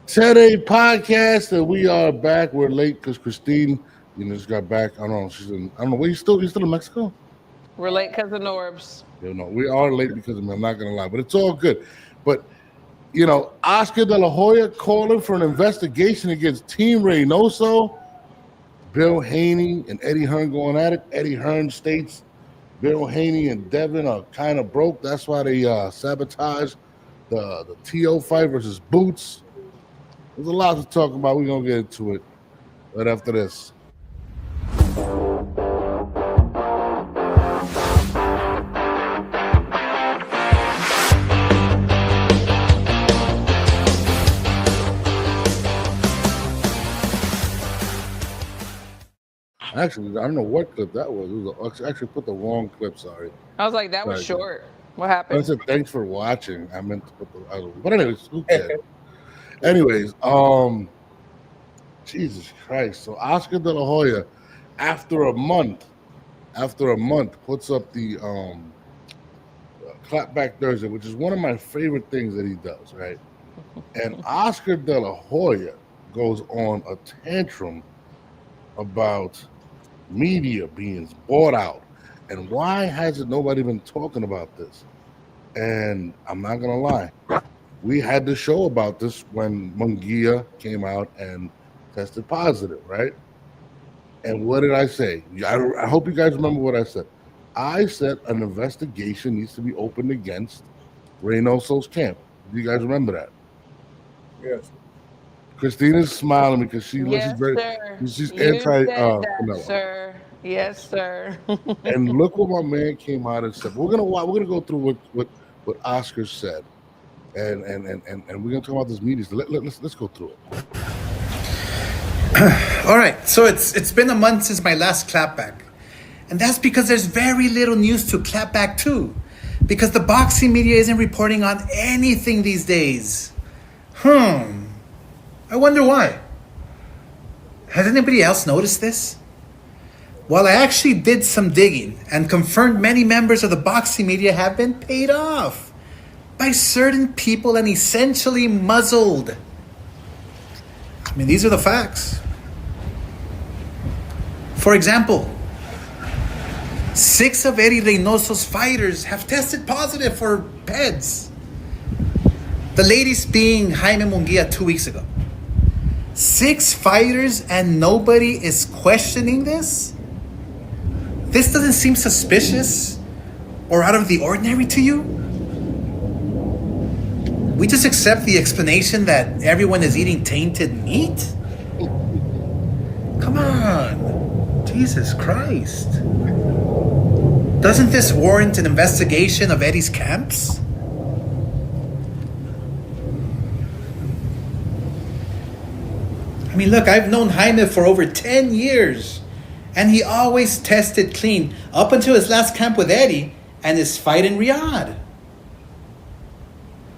Today podcast, and we are back. We're late because Christine, just got back. I don't know. She's in. I don't know. Where you still in Mexico? We're late because of Norbs. No, we are late because of me. I'm not gonna lie, but it's all good. But Oscar De La Hoya calling for an investigation against Team Reynoso. Bill Haney and Eddie Hearn going at it. Eddie Hearn states Bill Haney and Devin are kind of broke. That's why they sabotaged the TO fight versus Boots. There's a lot to talk about. We're gonna get into it right after this. Actually, I don't know what clip that was. I actually put the wrong clip. Sorry. I was like, that was Sorry. short. What I happened? said thanks for watching. I meant to put the other one. But anyways, who cares? Anyways, Jesus Christ. So Oscar De La Hoya, after a month, puts up the Clapback Thursday, which is one of my favorite things that he does, right? And Oscar De La Hoya goes on a tantrum about media being bought out. And why hasn't nobody been talking about this? And I'm not gonna lie, we had the show about this when Munguia came out and tested positive, right? And what did I say? I hope you guys remember what I said. I said an investigation needs to be opened against Reynoso's camp. Do you guys remember that? Yes. Christina's smiling because Yes, very sir. she's You anti said that, Canelo. sir. Yes, sir. And look what my man came out and said. We're gonna go through what Oscar said, and we're gonna talk about this media. Let's go through it. All right, so it's been a month since my last clapback, and that's because there's very little news to clapback to, because the boxing media isn't reporting on anything these days. I wonder why. Has anybody else noticed this? Well, I actually did some digging and confirmed many members of the boxing media have been paid off by certain people and essentially muzzled. I mean, these are the facts. For example, 6 of Eddie Reynoso's fighters have tested positive for PEDs. The latest being Jaime Munguia 2 weeks ago. 6 fighters and nobody is questioning this? This doesn't seem suspicious or out of the ordinary to you? We just accept the explanation that everyone is eating tainted meat? Come on. Jesus Christ. Doesn't this warrant an investigation of Eddie's camps? I mean, look, I've known Jaime for over 10 years, and he always tested clean up until his last camp with Eddie and his fight in Riyadh.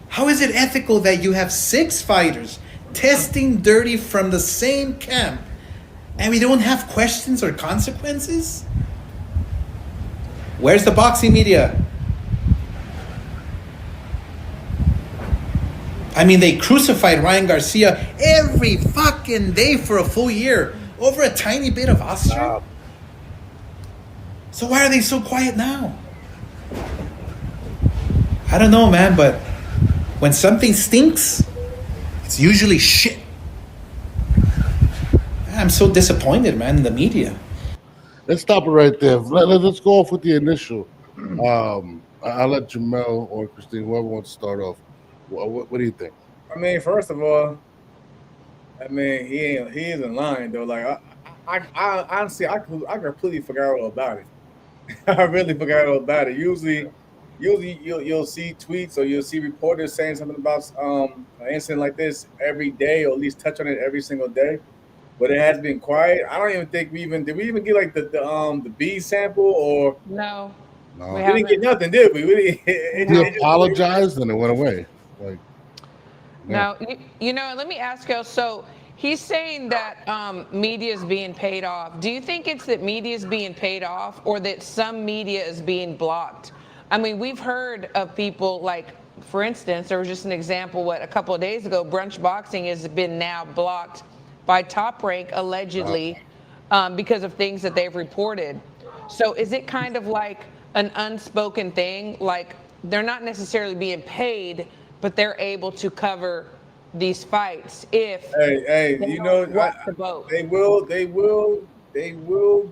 How is it ethical that you have 6 fighters testing dirty from the same camp and we don't have questions or consequences? Where's the boxing media? I mean, they crucified Ryan Garcia every fucking day for a full year over a tiny bit of Austria. So why are they so quiet now? I don't know, man, but when something stinks, it's usually shit. I'm so disappointed, man, in the media. Let's stop it right there. Let's go off with the initial. I'll let Jamel or Christine, whoever wants to start off. What do you think? I mean, first of all, I mean he isn't lying though. Like I honestly I completely forgot all about it. I really forgot all about it. Usually you'll see tweets or you'll see reporters saying something about an incident like this every day, or at least touch on it every single day. But it has been quiet. I don't even think did we even get like the B sample, or No. No. We we haven't. didn't get nothing, did we? He apologized and it went away. Like, yeah. Now, let me ask you. So he's saying that media is being paid off. Do you think it's that media is being paid off, or that some media is being blocked? I mean, we've heard of people like for instance, there was just an example, what, a couple of days ago, brunch boxing has been now blocked by Top Rank, allegedly, because of things that they've reported. So is it kind of like an unspoken thing? Like they're not necessarily being paid, but they're able to cover these fights if Hey, they you know, don't rock the boat. they will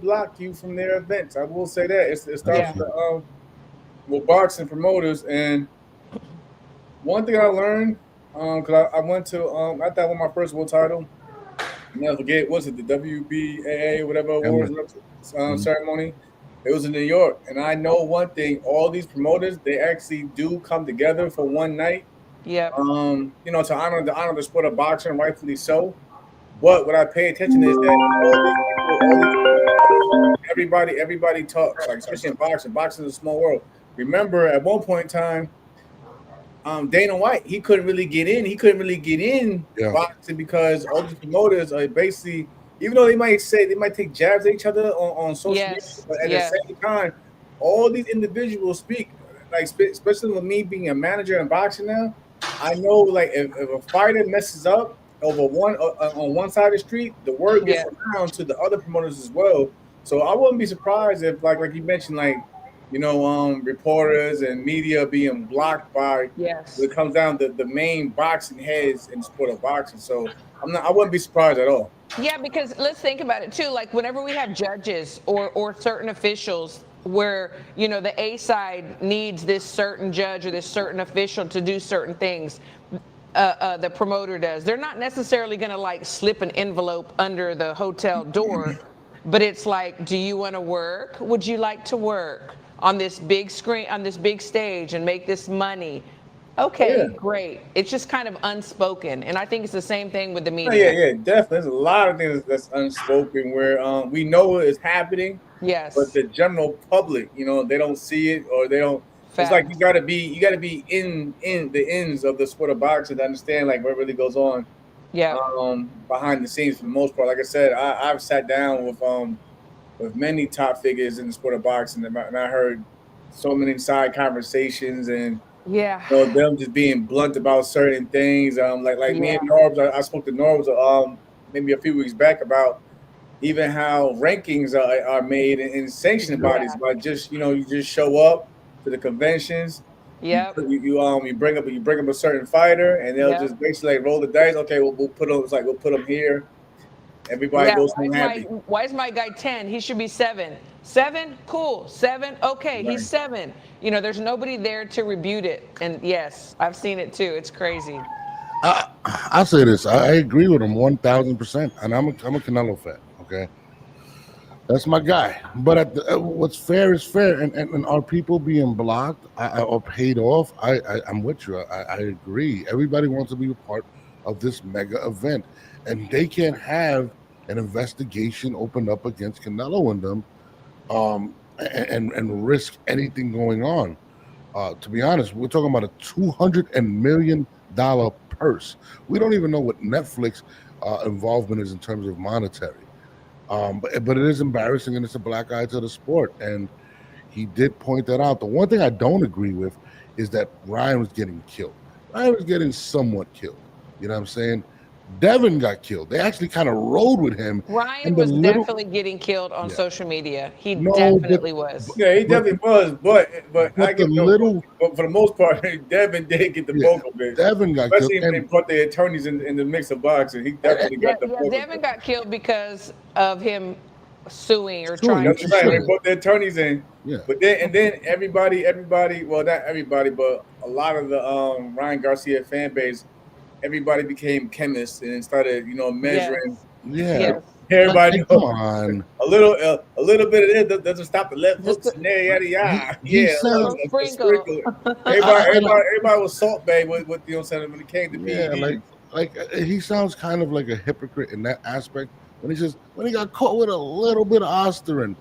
block you from their events. I will say that it starts Yeah. with with boxing promoters. And one thing I learned, because I went to I thought won my first world title. Never forget, was it the WBAA whatever awards ceremony? It was in New York, and I know one thing: all these promoters, they actually do come together for one night. Yep. You know, to honor the sport of boxing, rightfully so. But what I pay attention is that everybody talks, like especially in boxing. Boxing is a small world. Remember, at one point in time, Dana White, he couldn't really get in. He couldn't really get in boxing because all these promoters are basically, even though they might take jabs at each other on social media, but at the same time, all these individuals speak. Like especially with me being a manager in boxing now, I know like if a fighter messes up over on one side of the street, the word gets around to the other promoters as well. So I wouldn't be surprised if like you mentioned, like, you know, reporters and media being blocked by when it comes down to the main boxing heads in the sport of boxing. So I wouldn't be surprised at all. Yeah, because let's think about it too. Like whenever we have judges or certain officials where, you know, the A side needs this certain judge or this certain official to do certain things, the promoter does. They're not necessarily going to like slip an envelope under the hotel door, but it's like, do you want to work? Would you like to work on this big screen, on this big stage and make this money? Okay, great. It's just kind of unspoken, and I think it's the same thing with the media. Yeah, definitely. There's a lot of things that's unspoken where we know it's happening. Yes. But the general public, you know, they don't see it or they don't. It's like you gotta be in the ends of the sport of boxing to understand like what really goes on. Yeah. Behind the scenes for the most part. Like I said, I've sat down with many top figures in the sport of boxing, and I heard so many side conversations and you know, them just being blunt about certain things. Like me and Norbs, I spoke to Norbs maybe a few weeks back about even how rankings are made in sanctioning bodies by just, you know, you just show up to the conventions. Yep. You bring up a certain fighter and they'll just basically like roll the dice. Okay, we'll put them. It's like we'll put them here. Everybody goes home happy. Why is my guy 10? He should be 7. 7? Cool. 7? Okay, he's 7. You know, there's nobody there to rebuke it. And yes, I've seen it too. It's crazy. I'll say this. I agree with him 1,000%. And I'm a Canelo fan, okay? That's my guy. But what's fair is fair. And are people being blocked or paid off? I'm with you. I agree. Everybody wants to be a part of this mega event. And they can't have an investigation opened up against Canelo and them and risk anything going on. To be honest, we're talking about a $200 million purse. We don't even know what Netflix involvement is in terms of monetary. But it is embarrassing, and it's a black eye to the sport. And he did point that out. The one thing I don't agree with is that Ryan was getting killed. Ryan was getting somewhat killed. You know what I'm saying? Devin got killed. They actually kind of rode with him. Ryan was definitely getting killed on social media. He definitely was. Yeah, he definitely was. But I get but for the most part, Devin did get the bulk of it. Devin got especially killed. Especially if they put the attorneys in the mix of boxing. He definitely got the bulk of it. Devin got killed because of him suing or trying to sue. They put the attorneys in. Yeah. But then everybody, well, not everybody, but a lot of the Ryan Garcia fan base, everybody became chemists and started, you know, measuring. Yeah. Everybody, come on. A little bit of it doesn't stop the left hooks and yada yada. Sprinkle. Everybody was Salt Bay with you know, saying when it came to me. Like he sounds kind of like a hypocrite in that aspect. When he got caught with a little bit of Osterin,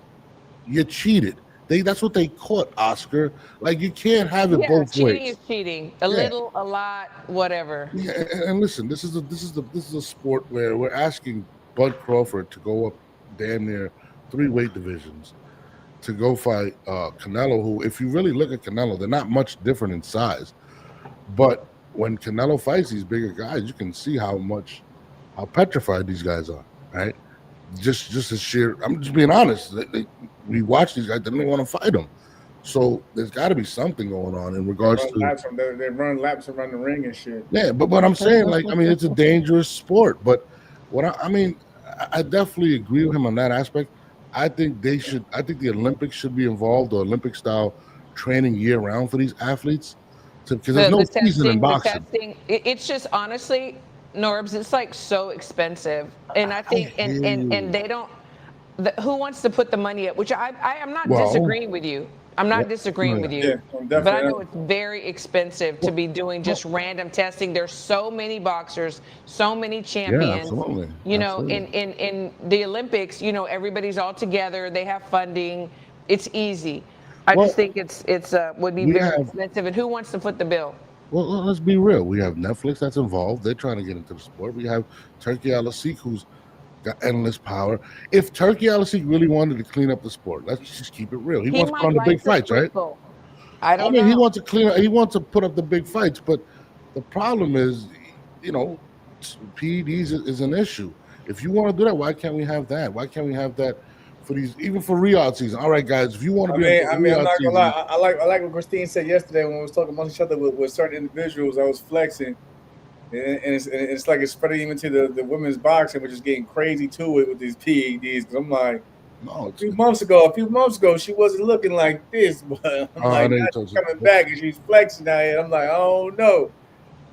you cheated. That's what they caught, Oscar. Like, you can't have it both cheating ways. Cheating is cheating. A little, a lot, whatever. Yeah, and listen, this is a sport where we're asking Bud Crawford to go up damn near 3 weight divisions to go fight Canelo, who, if you really look at Canelo, they're not much different in size. But when Canelo fights these bigger guys, you can see how petrified these guys are, right? Just a sheer. I'm just being honest. We watch these guys; they don't want to fight them. So there's got to be something going on in regards to They run laps around the ring and shit. yeah. But what I'm saying, like, I mean, it's a dangerous sport. But I mean, I definitely agree with him on that aspect. I think they should. I think the Olympics should be involved, or Olympic style training year round for these athletes, because there's no season in boxing. It's just honestly, Norbs, it's like so expensive, and I think and they don't. Who wants to put the money up? Which I'm not disagreeing with you. I'm not disagreeing with you, but I know it's very expensive to be doing just random testing. There's so many boxers, so many champions. Yeah, absolutely. You know, in the Olympics, you know, everybody's all together. They have funding. It's easy. I just think it's would be very expensive. And who wants to foot the bill? Well, let's be real. We have Netflix that's involved. They're trying to get into the sport. We have Turkey Al-Sheikh, who's got endless power. If Turkey Al-Sheikh really wanted to clean up the sport, let's just keep it real. He wants to put on the big fights, right? I mean, he wants to he wants to put up the big fights, but the problem is, you know, PEDs is an issue. If you want to do that, why can't we have that? Why can't we have that for these, even for Riyadh season? All right, guys, if you want to be, I'm not gonna lie. I like what Christine said yesterday when we was talking amongst each other with certain individuals. I was flexing. And it's like it's spreading even to the women's boxing, which is getting crazy too with these PEDs. Because I'm like, a few months ago, she wasn't looking like this, but I'm like, she's coming back and she's flexing out here. I'm like, oh no,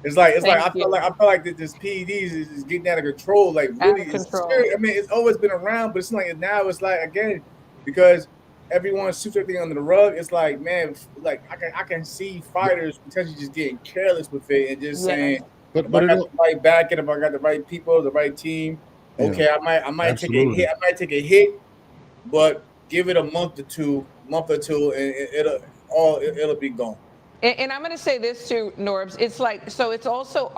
it's like I feel like this PEDs is getting out of control. Like really, it's scary. I mean, it's always been around, but it's like now it's like again because everyone sweeps everything under the rug. It's like, man, like I can see fighters potentially just getting careless with it and just saying. But if I got the right backing, if I got the right people, the right team, okay, I might take a hit. I might take a hit, but give it a month or two, and it'll be gone. And I'm going to say this too, Norbs. It's like, so it's also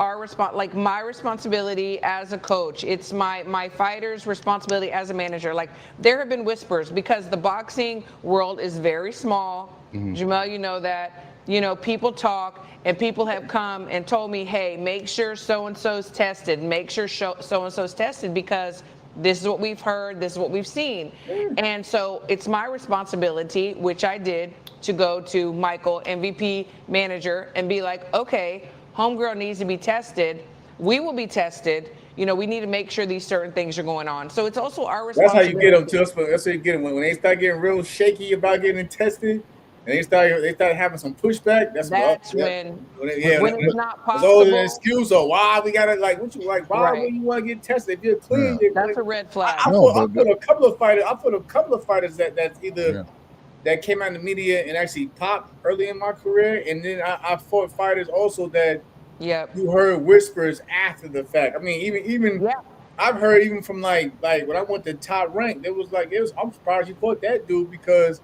my responsibility as a coach. It's my fighter's responsibility as a manager. Like there have been whispers because the boxing world is very small. Jamel, you know that. You know, people talk, and people have come and told me, hey, make sure so-and-so's tested. Make sure so-and-so's tested because this is what we've heard. This is what we've seen. And so it's my responsibility, which I did, to go to Michael, MVP manager, and be like, okay, homegirl needs to be tested. We will be tested. You know, we need to make sure these certain things are going on. So it's also our responsibility. That's how you get them, Tils. That's how you get them. When they start getting real shaky about getting tested, and they started having some pushback. That's when it's not possible. It's always an excuse of why we gotta why would you want to get tested? If you're clean, that's a red flag. I put a couple of fighters that's either that came out in the media and actually popped early in my career, and then I fought fighters also that you heard whispers after the fact. I mean, even I've heard even from like when I went to Top Rank, I'm surprised you fought that dude because.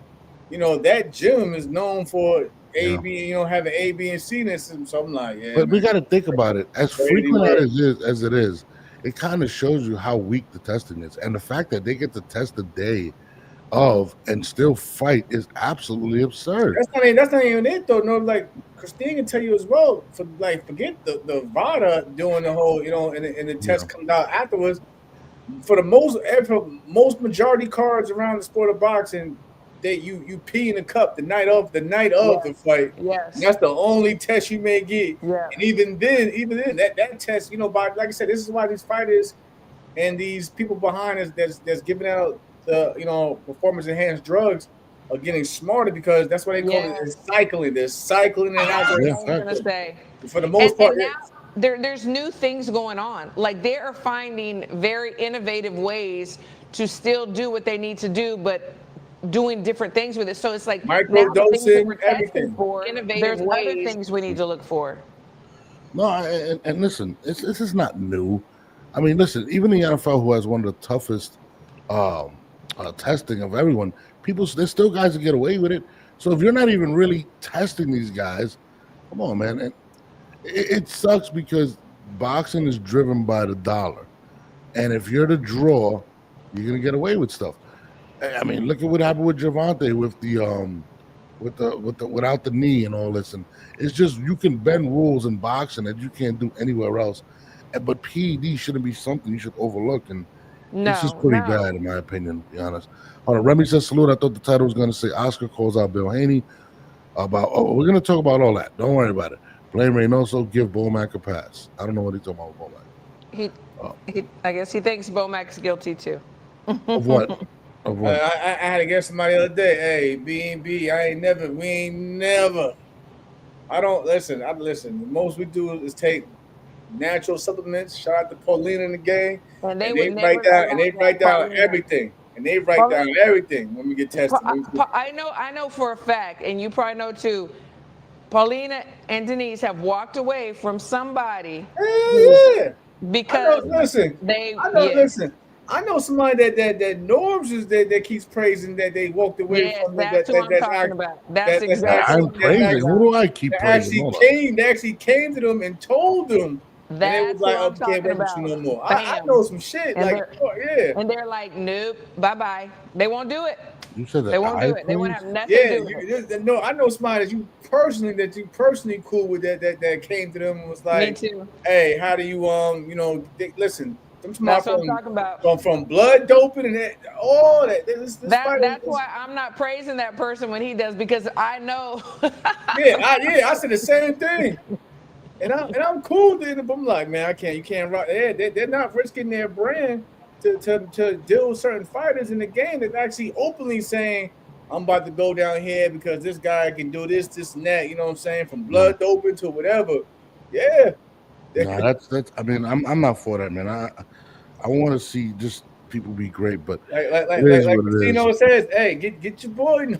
You know, that gym is known for A/B, you know, having A, B, and C in it. So I'm like, but we got to think about it. As frequent as it is, it kind of shows you how weak the testing is, and the fact that they get to test the day of and still fight is absolutely absurd. That's not even it though. No, like Christine can tell you as well. Forget the VADA doing the whole, you know, and the test comes out afterwards. For the most majority cards around the sport of boxing. That you pee in the cup the night of the fight. Yes. That's the only test you may get. Yeah. And even then, that test, you know, like I said, this is why these fighters and these people behind us that's giving out the, you know, performance enhanced drugs are getting smarter because that's why they call it cycling. They're cycling it out. For the most part. And now, there's new things going on. Like they are finding very innovative ways to still do what they need to do, but doing different things with it. So it's like microdosing, everything. There's other things we need to look for. No, and listen, this is not new. I mean, listen, even the NFL, who has one of the toughest testing of everyone, there's still guys that get away with it. So if you're not even really testing these guys, come on, man. And it sucks because boxing is driven by the dollar. And if you're the draw, you're going to get away with stuff. I mean, look at what happened with Gervonta with the without the knee and all this, and it's just you can bend rules in boxing that you can't do anywhere else. But PED shouldn't be something you should overlook, and it's just No, pretty no. bad in my opinion, to be honest. Hold on, Remy says salute. I thought the title was going to say Oscar calls out Bill Haney about. Oh, we're going to talk about all that. Don't worry about it. Blame Reynoso. Give Bomac a pass. I don't know what he's talking about with Bomac. I guess he thinks Bomac's guilty too. Of what? Of I, what? I had to get somebody the other day. Hey, B&B, we ain't never. I don't listen. The most we do is take natural supplements. Shout out to Paulina in the game. And they write down everything. And they write down everything when we get tested. I know for a fact, and you probably know too. Paulina and Denise have walked away from somebody Yeah. because listen. I know somebody that Norms is that keeps praising that they walked away from. That's who I'm talking about. That's exactly. I'm praising. Who do I keep praising? They actually came to them and told them. That's and it was like, what I'm can't talking work about. with you no more. Bam. I know some shit. And yeah. And they're like, nope, bye. They won't do it. You said that. They won't do it. They won't have nothing to do with it. No, I know somebody that you personally cool with that came to them and was like, me too. Hey, how do you listen? That's what I'm talking about. From blood doping and all that. That's why I'm not praising that person when he does, because I know. I said the same thing. And I'm cool with it, but I'm like, man, you can't rock. They're not risking their brand to deal with certain fighters in the game that's actually openly saying, I'm about to go down here because this guy can do this, and that, you know what I'm saying? From blood doping to whatever. Yeah. No, that's. I mean, I'm not for that, man. I want to see just people be great, but like Tino says, hey, get your boy.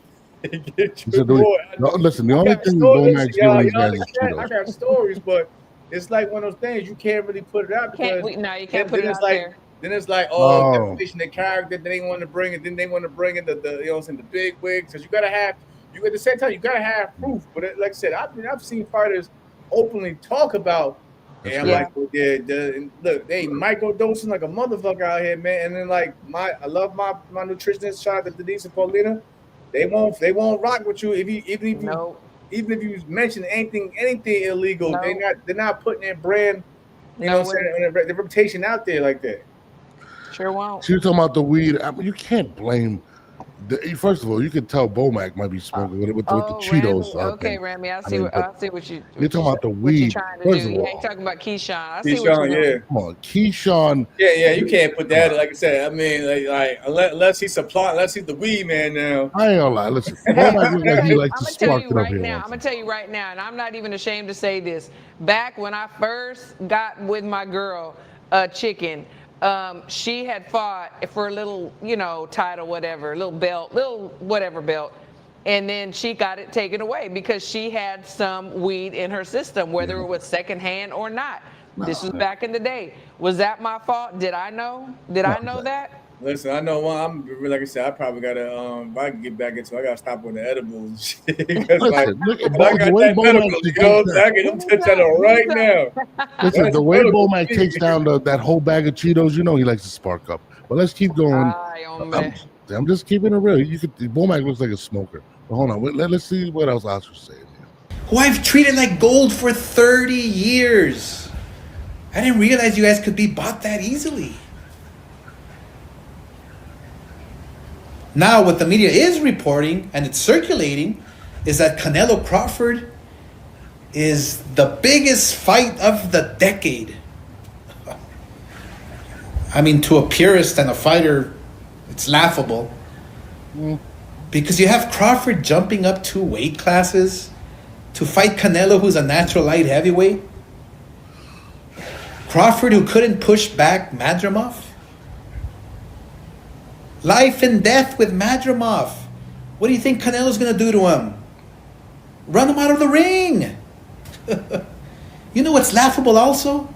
Get your boy. No, listen, the only thing Bomac's giving these guys is I got stories, but it's like one of those things you can't really put it out because you can't put it out there. Then it's like, definition of character. Then they want to bring it. Then they want to bring in the you know what I'm saying, the big wigs. Because you at the same time you gotta have proof. But like I said, I've seen fighters openly talk about. Yeah, I'm like, look, they microdosing like a motherfucker out here, man. And then like I love my nutritionist. Shout out to Denise and Paulina. They won't rock with you even if you mention anything illegal. No. They're not putting their brand, you know what I'm saying, their reputation out there like that. Sure won't. So you're talking about the weed. I mean, you can't blame. First of all, you could tell Bomac might be smoking with the Cheetos. Okay, Remy, I see what you. You're talking about the weed. Trying to do. You ain't talking about Keyshawn. I see what you're doing. Come on, Keyshawn. Yeah, you can't put that. Like I said, I mean, like unless he's the weed man now. I ain't gonna lie. Listen, Bomac looks like he likes to spark it up here. I'm gonna tell you right now, and I'm not even ashamed to say this. Back when I first got with my girl, Chicken. She had fought for a little, title, whatever, little whatever belt. And then she got it taken away because she had some weed in her system, whether it was secondhand or not. This was back in the day. Was that my fault? Did I know? I know that? Listen, I know I'm like I said, I probably gotta if I can get back into I gotta stop on the edibles and shit. Because like, I got that medical, I get them tips out of right now. Listen, the way Bomac takes down that whole bag of Cheetos, he likes to spark up. But let's keep going. I'm just keeping it real. Bomac looks like a smoker. But hold on, let's see what else Oscar's saying here. Who I've treated like gold for 30 years. I didn't realize you guys could be bought that easily. Now, what the media is reporting, and it's circulating, is that Canelo Crawford is the biggest fight of the decade. I mean, to a purist and a fighter, it's laughable. Because you have Crawford jumping up 2 weight classes to fight Canelo, who's a natural light heavyweight. Crawford, who couldn't push back Madrimov. Life and death with Madrimov. What do you think Canelo's going to do to him? Run him out of the ring. You know what's laughable also?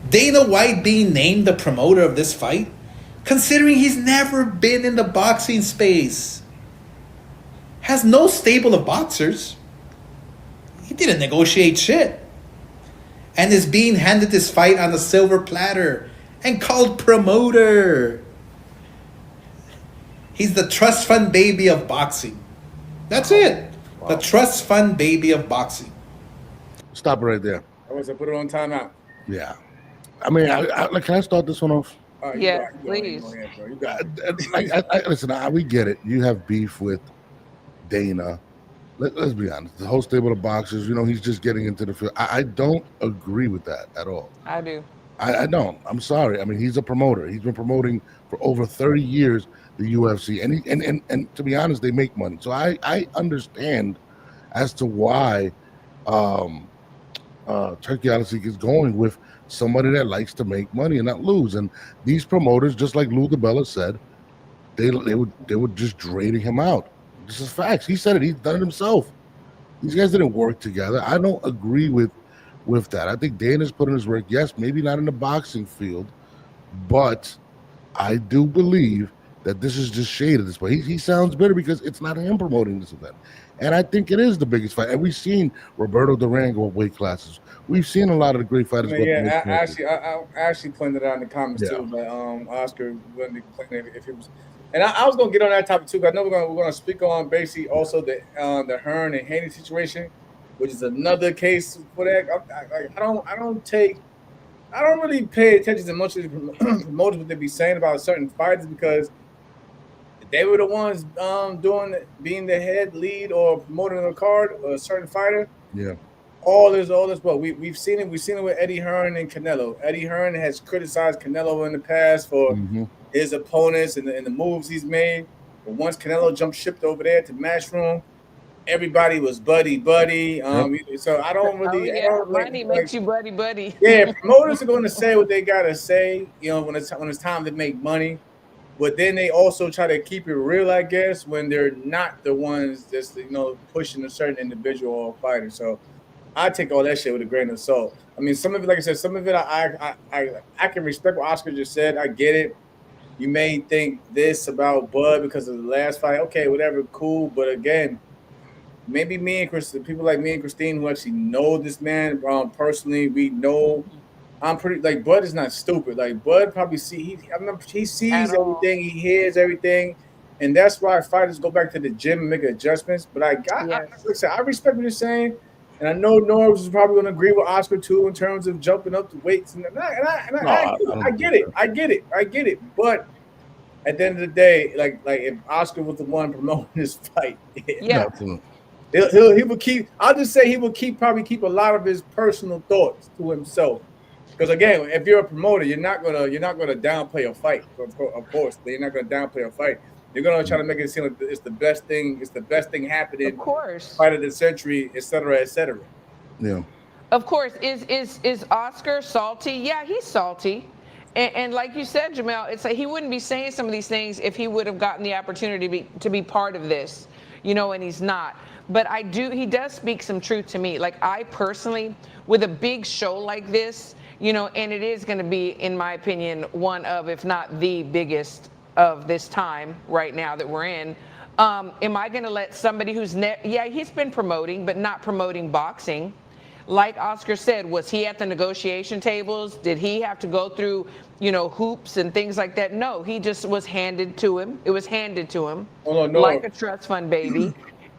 Dana White being named the promoter of this fight, considering he's never been in the boxing space. Has no stable of boxers. He didn't negotiate shit. And is being handed this fight on a silver platter and called promoter. He's the trust fund baby of boxing. That's it. The trust fund baby of boxing. Stop it right there. I was to put it on timeout. Yeah. I mean, can I start this one off? You Yeah, got it. please. Go ahead, bro. You got it. Listen, we get it. You have beef with Dana. Let's be honest. The whole stable of boxers, he's just getting into the field. I don't agree with that at all. I do. I don't. I'm sorry. I mean, he's a promoter. He's been promoting for over 30 years the UFC, and to be honest, they make money. So I understand as to why Turkey honestly is going with somebody that likes to make money and not lose. And these promoters, just like Lou DiBella said, they were just draining him out. This is facts. He said it. He's done it himself. These guys didn't work together. I don't agree with that. I think Dana's put in his work. Yes, maybe not in the boxing field, but I do believe that this is just shade at this point. He sounds bitter because it's not him promoting this event. And I think it is the biggest fight. And we've seen Roberto Duran go up weight classes. We've seen a lot of the great fighters go up weight classes. I actually pointed out in the comments too, but Oscar wouldn't explain if it was. And I was gonna get on that topic too, because I know we're gonna speak on basically also the Hearn and Haney situation, which is another case for that. I don't really pay attention to much of the promoters what they be saying about certain fighters, because they were the ones being the head lead or promoting the card or a certain fighter. Yeah. All this. Well, we've seen it. We've seen it with Eddie Hearn and Canelo. Eddie Hearn has criticized Canelo in the past for his opponents and the moves he's made. But once Canelo jumped ship over there to Matchroom, everybody was buddy. So I don't really. Money makes you buddy. Yeah, promoters are going to say what they gotta say. When it's time to make money. But then they also try to keep it real, I guess, when they're not the ones that's pushing a certain individual or fighter. So I take all that shit with a grain of salt. I mean, some of it, like I said, I can respect what Oscar just said. I get it. You may think this about Bud because of the last fight. Okay, whatever, cool. But again, maybe people like me and Christine who actually know this man personally, we know. I'm pretty Bud is not stupid. Like Bud probably he sees everything, he hears everything, and that's why fighters go back to the gym and make adjustments. But I respect what you're saying, and I know Norbs is probably going to agree with Oscar too in terms of jumping up the weights. I get it. But at the end of the day, like if Oscar was the one promoting this fight, he will keep. I'll just say he will probably keep a lot of his personal thoughts to himself. Because again, if you're a promoter, you're not gonna downplay a fight. Of course, you're not gonna downplay a fight. You're gonna try to make it seem like it's the best thing. It's the best thing happening. Of course. Fight of the century, et cetera. Yeah. Of course. Is Oscar salty? Yeah, he's salty. And like you said, Jamel, it's like he wouldn't be saying some of these things if he would have gotten the opportunity to be part of this, and he's not. But he does speak some truth to me. Like I personally, with a big show like this, and it is going to be, in my opinion, one of, if not the biggest of this time right now that we're in. Am I going to let somebody who's he's been promoting, but not promoting boxing. Like Oscar said, was he at the negotiation tables? Did he have to go through, hoops and things like that? No, he just was handed to him. It was handed to him like a trust fund baby.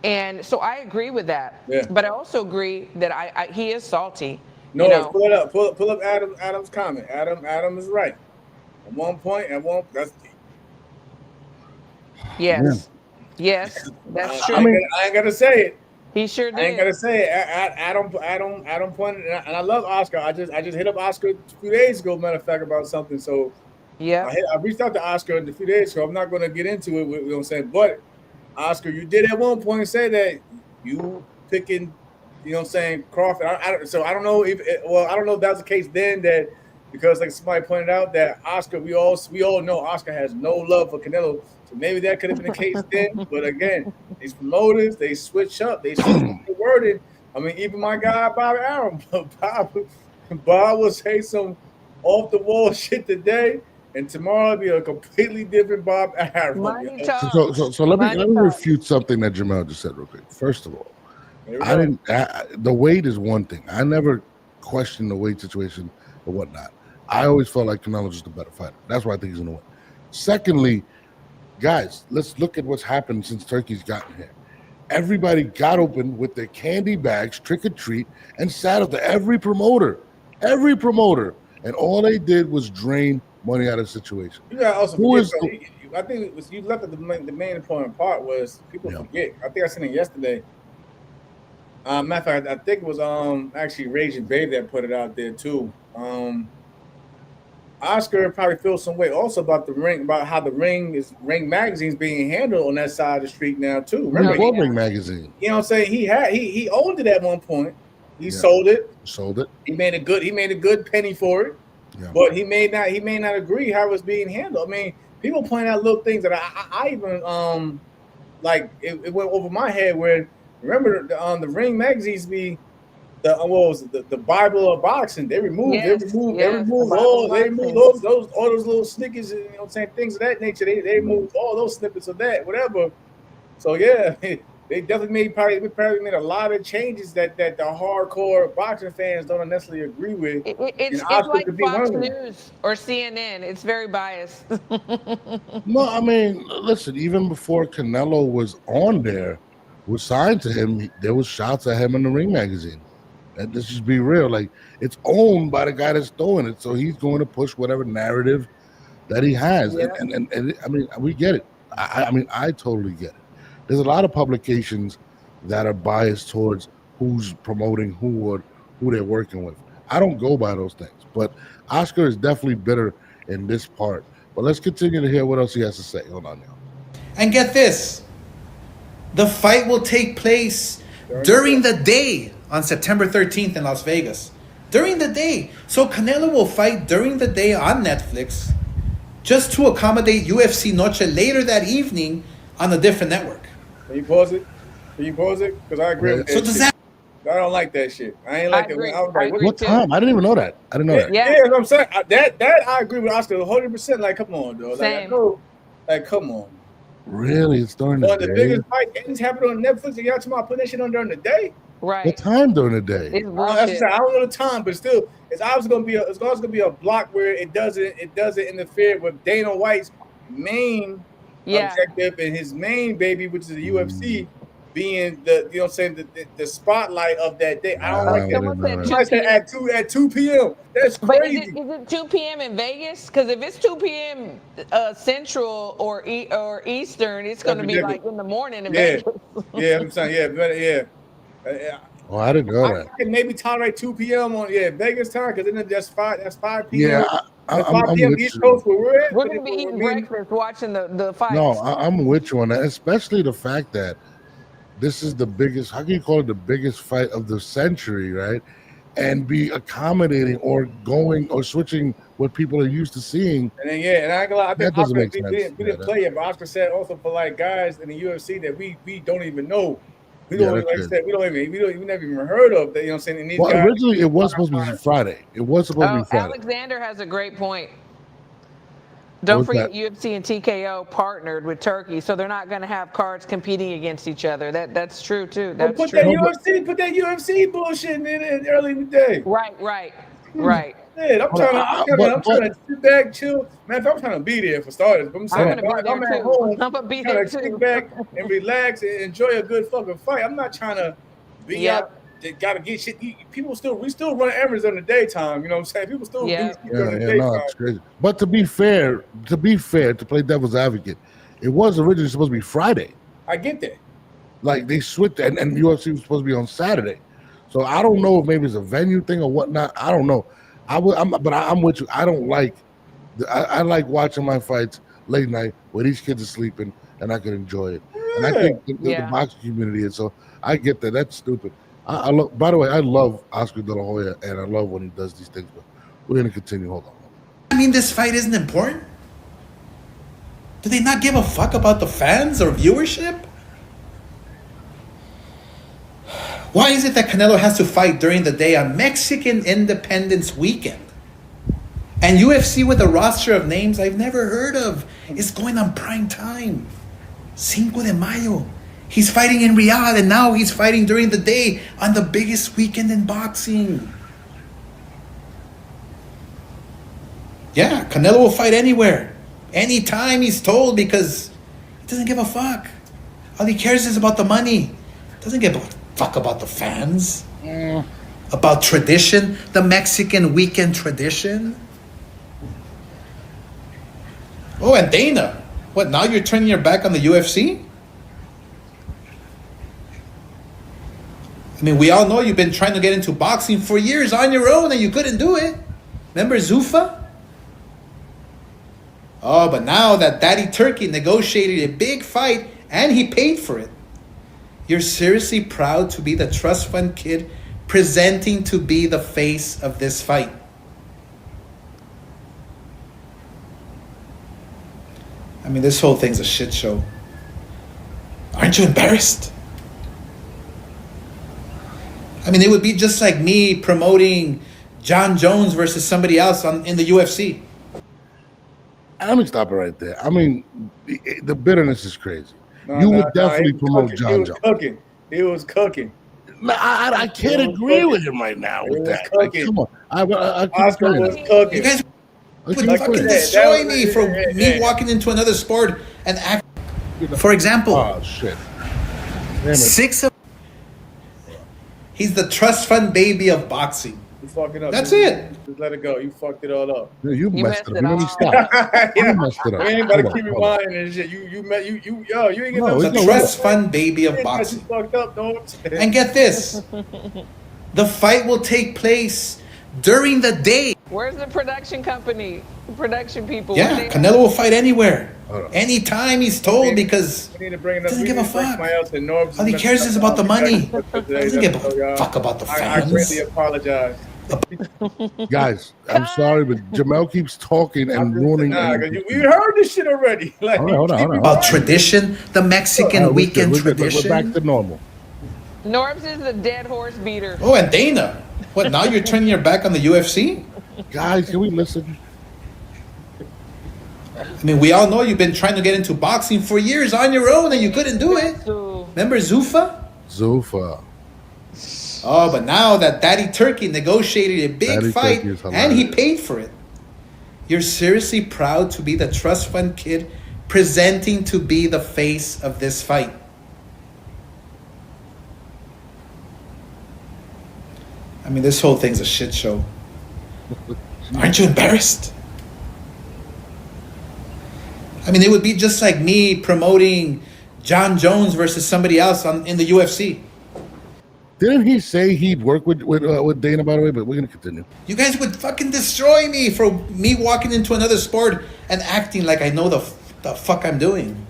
And so I agree with that. Yeah. But I also agree that he is salty. No, pull it up. Pull up Adam's comment. Adam is right. At one point, that's yes. Yes, that's true. I ain't gonna say it. He sure did. I ain't gonna say it. Adam pointed, and I love Oscar. I just hit up Oscar a few days ago, matter of fact, about something. So yeah, I reached out to Oscar a few days ago. I'm not gonna get into it. You know what I'm saying? But Oscar, you did at one point say that you picking, Crawford. So I don't know if that was the case then, that because like somebody pointed out that Oscar, we all know Oscar has no love for Canelo. So maybe that could have been the case then. But again, these promoters, they switch up. They switch the wording. I mean, even my guy Bob Arum, Bob will say some off the wall shit today, and tomorrow it'll be a completely different Bob Arum. So let me refute something that Jamel just said real quick. First of all, the weight is one thing. I never questioned the weight situation or whatnot. I always felt like Canelo was just a better fighter. That's why I think he's gonna win. Secondly, guys, let's look at what's happened since Turkey's gotten here. everybody got open with their candy bags, trick or treat, and sat up to every promoter, and all they did was drain money out of the situation. You gotta also Who forget. is the, I think it was you left at the main important part was people Yeah. forget. I think I seen it yesterday. Matter of fact, I think it was actually Raging Babe that put it out there too. Oscar probably feels some way also about the ring, about how the Ring magazine's being handled on that side of the street now too. Ring Remember, Club Ring magazine? you know what I'm saying? He owned it at one point. He Yeah. sold it. Sold it. He made a good penny for it. Yeah. But he may not agree how it's being handled. I mean, people point out little things that I even like it went over my head where remember the Ring magazines be the what was it, the Bible of boxing. They removed all those little snippets, you know what I'm saying, things of that nature. They removed all those snippets of that, whatever. So yeah, they definitely probably made a lot of changes that the hardcore boxing fans don't necessarily agree with. It's Oscar like could be one Fox of them. News or CNN. It's very biased. No, I mean, listen. Even before Canelo was on there, was signed to him, there was shots at him in the Ring magazine. And let's just be real. Like, it's owned by the guy that's throwing it, so he's going to push whatever narrative that he has. Yeah. And I mean, we get it. I mean, I totally get it. There's a lot of publications that are biased towards who's promoting who or who they're working with. I don't go by those things, but Oscar is definitely bitter in this part. But let's continue to hear what else he has to say. Hold on now. And get this, the fight will take place during the day on September 13th in Las Vegas. During the day. So Canelo will fight during the day on Netflix just to accommodate UFC Noche later that evening on a different network. Can you pause it? Because I agree with that. So does shit. that I don't like that shit. I ain't like I that. agree. I was I like, agree. What time? I didn't even know that. I didn't know that. Yeah. yeah, what I'm saying. That I agree with Oscar 100%. Like, come on, though. Like, I Same. know, like, come on. Really? It's during the But the day? biggest fight things happen on Netflix, and y'all talking about putting that shit on during the day. Right. What time during the day? It's That's what bullshit. I'm saying. I don't know the time, but still, it's obviously gonna be a block where it doesn't interfere with Dana White's main Yeah. objective and his main baby, which is the UFC, being the you know what I'm saying the spotlight of that day. I don't Wow. like that. Someone said Right. 2 I said p.m. at 2 p.m. That's But crazy. is it 2 p.m. in Vegas? Because if it's 2 p.m. Central or Eastern, it's going to be ridiculous. like in the morning in Yeah. Vegas. Yeah, I'm saying yeah. Oh, I didn't know I that. can maybe tolerate 2 p.m. on Vegas time because then that's 5 p.m. Yeah, That's I'm 5 p.m. with East you. Coast where we're at. We're but going to be it- eating I mean, breakfast watching the fights. No, I'm with you on that, especially the fact that this is the biggest, how can you call it the biggest fight of the century, right? And be accommodating or going or switching what people are used to seeing. And then and I ain't gonna lie, I think That doesn't Oscar, make we sense. didn't Yeah, play it, but Oscar said also for like guys in the UFC that we don't even know. We Yeah, don't that's like I good. said, we never even heard of that, you know what I'm saying? And these Well, guys, originally it was supposed to be Friday. It was supposed to be Friday. Alexander has a great point. Don't What's forget that? UFC and TKO partnered with Turkey, so they're not going to have cards competing against each other. That's true too. well, That's put true. that UFC bullshit in early in the day. Right. Yeah, I'm Hold on, trying to sit back, chill. Man, I'm trying to be there for starters. But I'm saying, gonna be there I'm at too. home. I'm gonna be trying there to too. sit back and relax and enjoy a good fucking fight. I'm not trying to be Yeah. out. They gotta get shit. We still run errands in the daytime. You know what I'm saying? People still Yeah. do shit during the Yeah, no, daytime. it's crazy. But to be fair, to play devil's advocate, it was originally supposed to be Friday. I get that. Like they switched, and UFC was supposed to be on Saturday. So I don't know if maybe it's a venue thing or whatnot. I don't know. But I'm with you. I don't like. I like watching my fights late night where these kids are sleeping and I can enjoy it. And I think the Yeah. boxing community is so. I get that. That's stupid. I love. By the way, I love Oscar De La Hoya, and I love when he does these things. But we're gonna continue. Hold on. I mean this fight isn't important? Do they not give a fuck about the fans or viewership? Why is it that Canelo has to fight during the day on Mexican Independence Weekend? And UFC with a roster of names I've never heard of is going on prime time. Cinco de Mayo. He's fighting in Riyadh and now he's fighting during the day on the biggest weekend in boxing. Yeah, Canelo will fight anywhere. Anytime he's told because he doesn't give a fuck. All he cares is about the money. Doesn't give a fuck about the fans. About tradition, the Mexican weekend tradition. Oh, and Dana. What, now you're turning your back on the UFC? I mean, we all know you've been trying to get into boxing for years on your own and you couldn't do it. Remember Zuffa? Oh, but now that Daddy Turkey negotiated a big fight and he paid for it, you're seriously proud to be the trust fund kid presenting to be the face of this fight. I mean, this whole thing's a shit show. Aren't you embarrassed? I mean, it would be just like me promoting John Jones versus somebody else in the UFC. Let me stop it right there. I mean, the bitterness is crazy. No, You no, would no, definitely he was promote cooking. John Jones. He was cooking. No, I can't He was agree cooking. with him right now He with was that. Like, cooking. come on. I keep Oscar saying was that. cooking. You guys I would keep fucking saying that. destroy me for me walking into another sport and act. For example, Oh, shit. Damn it. 6 of... He's the trust fund baby of boxing. You fucked it up. That's Just- it. Just let it go. You fucked it all up. Yeah, you messed messed it up. it You let me all stop. Yeah. You messed it up. We ain't about to Hold keep on, hold on. rewinding and shit. You ain't No, getting it's The no trust fund baby of You boxing. fucked up, dog. And get this, the fight will take place during the day. Where's the production company? Production people? Yeah, Where they- Canelo will fight anywhere. Hold on. Anytime he's told because We need to bring it up. Doesn't We give a need to bring fuck. somebody else in. Norb's all he messed cares up. is about the money. Today, Doesn't give so, a y'all, fuck about the I fans. greatly apologize. Guys, I'm sorry, but Jamel keeps talking and ruining. Nah, 'cause we heard this shit already. Like, Hold on, hold on. About tradition, the Mexican All right, weekend we're good. tradition. We're back to normal. Norbs is the dead horse beater. Oh, and Dana. What, now you're turning your back on the UFC? Guys, can we listen? I mean, we all know you've been trying to get into boxing for years on your own and you couldn't do it. So, Remember Zuffa? Zuffa. Oh, but now that Daddy Turkey negotiated a big Daddy fight Turkey is and he hilarious. paid for it, you're seriously proud to be the trust fund kid presenting to be the face of this fight. I mean, this whole thing's a shit show. Aren't you embarrassed? I mean, it would be just like me promoting John Jones versus somebody else in the UFC. Didn't he say he'd work with Dana, by the way? But we're gonna continue. You guys would fucking destroy me for me walking into another sport and acting like I know the fuck I'm doing.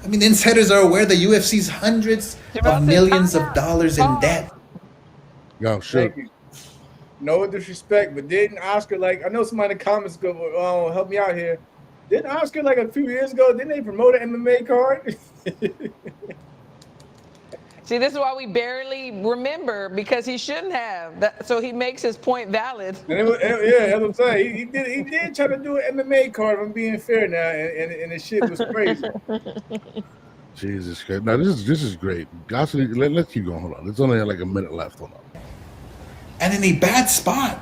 I mean, insiders are aware the UFC's hundreds of millions of dollars in debt. Yo, sure. Thank you. No disrespect, but didn't Oscar, like, I know somebody in the comments go, help me out here. Didn't Oscar, like, a few years ago, didn't they promote an MMA card? see, this is why we barely remember because he shouldn't have. So he makes his point valid. And yeah, that's what I'm saying. He did try to do an MMA card, if I'm being fair now, and the shit was crazy. Jesus Christ. Now this is great. Guys, let's keep going. Hold on. There's only like a minute left. Hold on. And in a bad spot.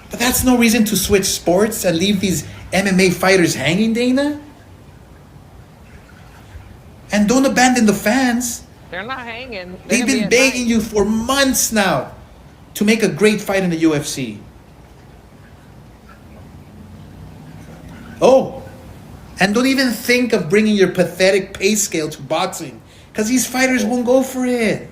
But that's no reason to switch sports and leave these MMA fighters hanging, Dana. And don't abandon the fans. They're not hanging. They're They've gonna be been at begging night. you for months now to make a great fight in the UFC. Oh, and don't even think of bringing your pathetic pay scale to boxing because these fighters won't go for it.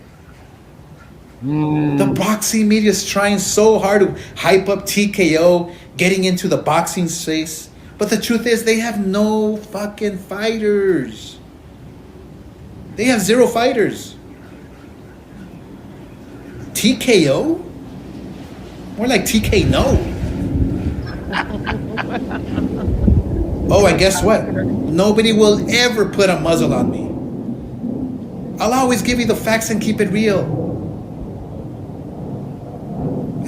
The boxing media is trying so hard to hype up TKO, getting into the boxing space. But the truth is, they have no fucking fighters. They have 0 fighters. TKO? More like TK no. Oh, and guess what? Nobody will ever put a muzzle on me. I'll always give you the facts and keep it real.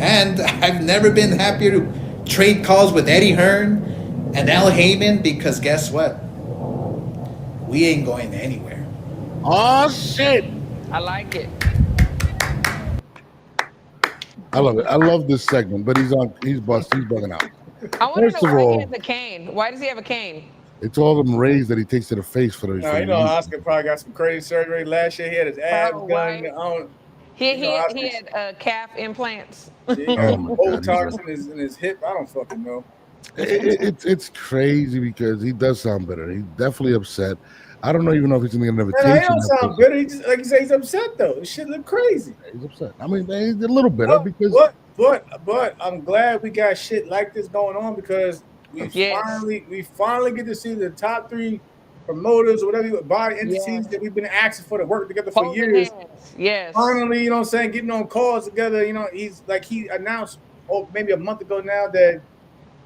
And I've never been happier to trade calls with Eddie Hearn and Al Heyman because guess what? We ain't going anywhere. Oh shit! I like it. I love it. I love this segment, but he's bugging out. I want First to of know why all- he has a cane. Why does he have a cane? It's all them rays that he takes to the face for the No, you for the know, youth. Oscar probably got some crazy surgery last year. He had his abs Oh, done. right. I don't, He you know, he he Oscar, had calf implants. he got Oh my God, he's Botox a, in his hip. I don't fucking know. it's crazy because he does sound better. He's definitely upset. I don't know even know if he's gonna get an And he invitation don't after sound bitter. He just like you say, he's upset though. This shit look crazy. he's upset. I mean, he's a little bitter But because but I'm glad we got shit like this going on because Yes. we finally get to see the top three promoters or whatever body entities Yes. that we've been asking for to work together for Holding years. hands. Yes. Finally, you know what I'm saying, getting on calls together. You know, he's like he announced maybe a month ago now that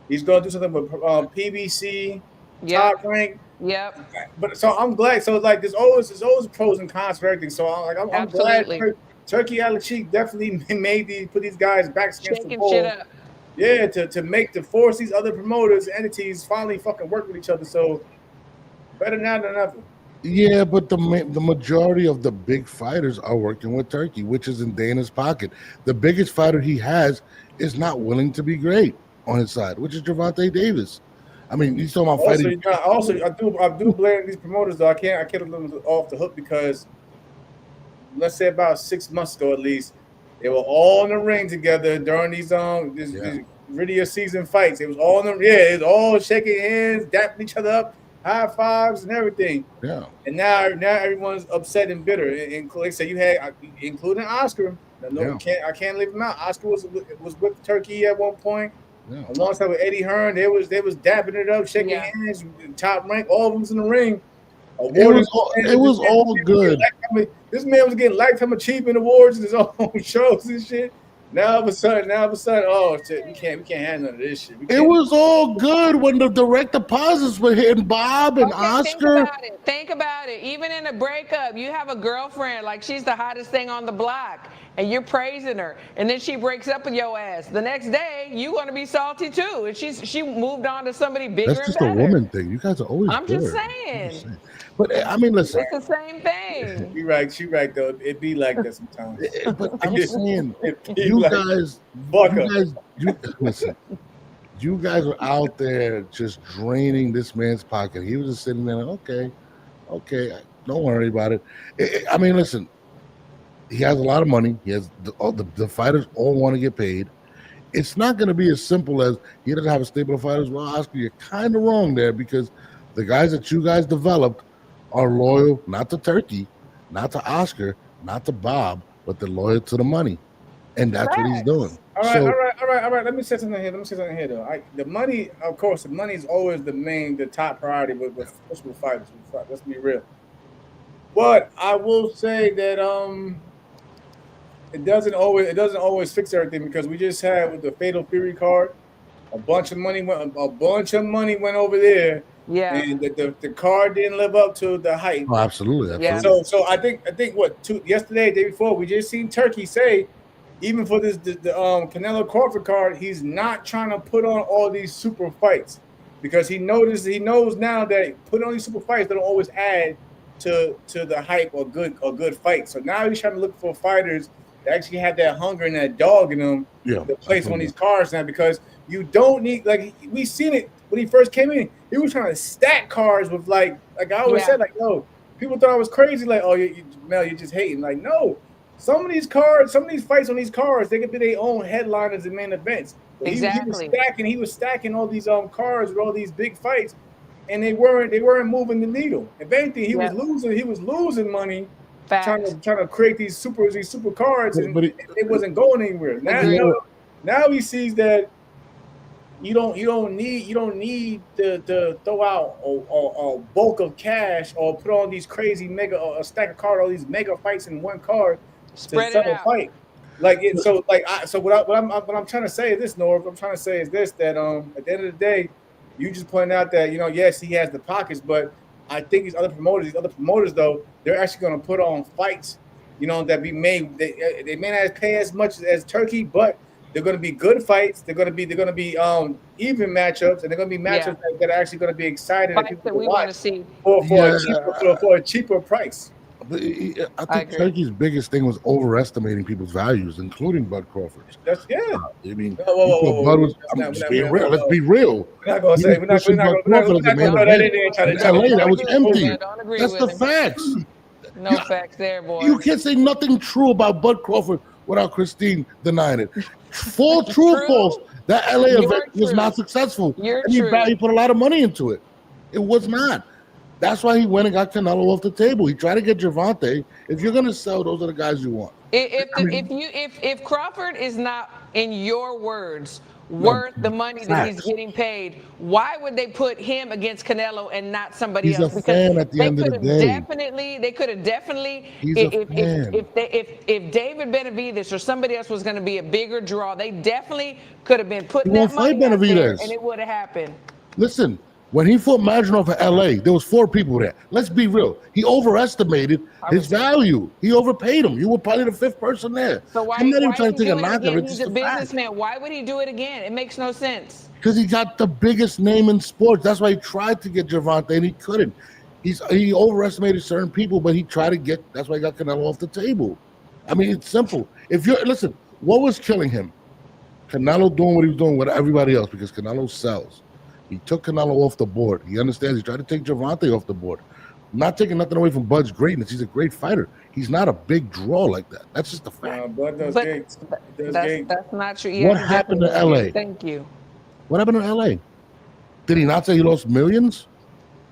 he's gonna do something with PBC, top Yep. rank. Yep. But so I'm glad. So like there's always pros and cons for everything. So I'm glad Absolutely. Turkey Al Cheek definitely made put these guys backs against the Shaking shit wall. up. Yeah, to force these other promoters entities finally fucking work with each other. So better now than ever. yeah, but the majority of the big fighters are working with Turkey, which is in Dana's pocket. The biggest fighter he has is not willing to be great on his side, which is Gervonta Davis. I mean, he's talking about Also, fighting. you got, also I do blame these promoters though. I can't let them off the hook because let's say about 6 months ago at least, they were all in the ring together during these radio season fights. It was all in the it was all shaking hands, dapping each other up, high fives and everything. Yeah, And now everyone's upset and bitter. And like I said, you had including Oscar. No, yeah, I can't leave him out. Oscar was with Turkey at one point. yeah. Alongside with Eddie Hearn, they was dapping it up, shaking Yeah. hands, top rank, all of them's in the ring. It Awarded. was all good. This man was getting lifetime achievement awards in his own shows and shit. Now all of a sudden, oh shit, we can't handle none of this shit. We It can't. was all good when the direct deposits were hitting Bob and Okay, think Oscar. about it. Think about it. Even in a breakup, you have a girlfriend like she's the hottest thing on the block, and you're praising her, and then she breaks up with your ass. The next day, you gonna be salty too, and she moved on to somebody bigger That's and just a better. woman thing. You guys are always I'm just bitter. saying, But I mean, listen. it's the same thing. She right though. It be like that sometimes. But I'm saying, It be you like, guys, fuck you up. guys, you listen. You guys are out there just draining this man's pocket. He was just sitting there, like, okay, don't worry about it. I mean, listen. He has a lot of money. He has the fighters all want to get paid. It's not going to be as simple as he doesn't have a stable of fighters. Well, Oscar, you're kind of wrong there because the guys that you guys developed are loyal not to Turkey, not to Oscar, not to Bob, but they're loyal to the money, and that's what he's doing. All right, So all right. Let me say something here. Though. The money, of course, the money is always the top priority with fighters. Let's be real. But I will say that it doesn't always fix everything because we just had with the Fatal Fury card, a bunch of money went over there, Yeah. and the card didn't live up to the hype. oh, absolutely. Yeah. So I think yesterday, day before, we just seen Turkey say, even for the Canelo Crawford card, he's not trying to put on all these super fights because he knows now that putting on these super fights don't always add to the hype or good fight. So now he's trying to look for fighters that actually have that hunger and that dog in them to place on these cards now because you don't need we seen it when he first came in. He was trying to stack cards with like I always said yo, people thought I was crazy Mel, you're just hating. Like no, some of these fights on these cards they could be their own headliners and main events. But Exactly. He was stacking all these cards with all these big fights. And they weren't moving the needle. If anything, he was losing money trying to create these super cards, and it wasn't going anywhere. Now he sees that you don't need to throw out a bulk of cash or put on these crazy mega a stack of cards, all these mega fights in one card Spread to settle it out. fight. So what I'm trying to say is this, Norv. I'm trying to say is this that at the end of the day, you just pointed out that yes he has the pockets, but I think these other promoters though they're actually going to put on fights, that be made. They may not pay as much as Turkey, but they're going to be good fights. They're going to be even matchups, and they're going to be matchups that are actually going to be exciting Fights that we want to see for a cheaper price. But I I think agree. Turkey's biggest thing was overestimating people's values, including Bud Crawford's. That's yeah. I mean, Whoa, whoa, he whoa, thought whoa, Bud whoa. was. We're I'm not, just we're being not, real. we're Let's not, be real. we're not gonna He say was pushing Bud Crawford as the main throw that in event. there and try to In try to LA, try that to was get Agree with empty. him. Don't agree That's with the him. facts. No facts there, boy. You can't say nothing true about Bud Crawford without Christine denying it. Full true or True. false, that LA You're event was true. not successful. You're And he true. put a lot of money into it. It was not. That's why he went and got Canelo off the table. He tried to get Gervonta. If you're gonna sell, those are the guys you want. If Crawford is not, in your words, No, worth the money that he's facts. getting paid, why would they put him against Canelo and not somebody He's a else? Because fan at the they end of could the have day. definitely, He's a fan. if David Benavidez or somebody else was going to be a bigger draw, they definitely could have been putting He that won't fight money out there, Benavidez. and it would have happened. Listen, when he fought Maginot for LA, there was 4 people there. Let's be real. He overestimated his value. He overpaid him. You were probably the 5th person there. So why I'm not even is trying he to take a doing it knock of again? it. He's It's a just a fact. businessman. Why would he do it again? It makes no sense. Because he got the biggest name in sports. That's why he tried to get Gervonta and he couldn't. He overestimated certain people, but he tried to get. That's why he got Canelo off the table. I mean, it's simple. Listen, what was killing him? Canelo doing what he was doing with everybody else because Canelo sells. He took Canelo off the board. He understands. He tried to take Gervonta off the board. I'm not taking nothing away from Bud's greatness. He's a great fighter. He's not a big draw like that. That's just a fact. Bud does But gates. that's not true. What he happened to definitely LA? did. Thank you. What happened in LA? Did he not say he lost millions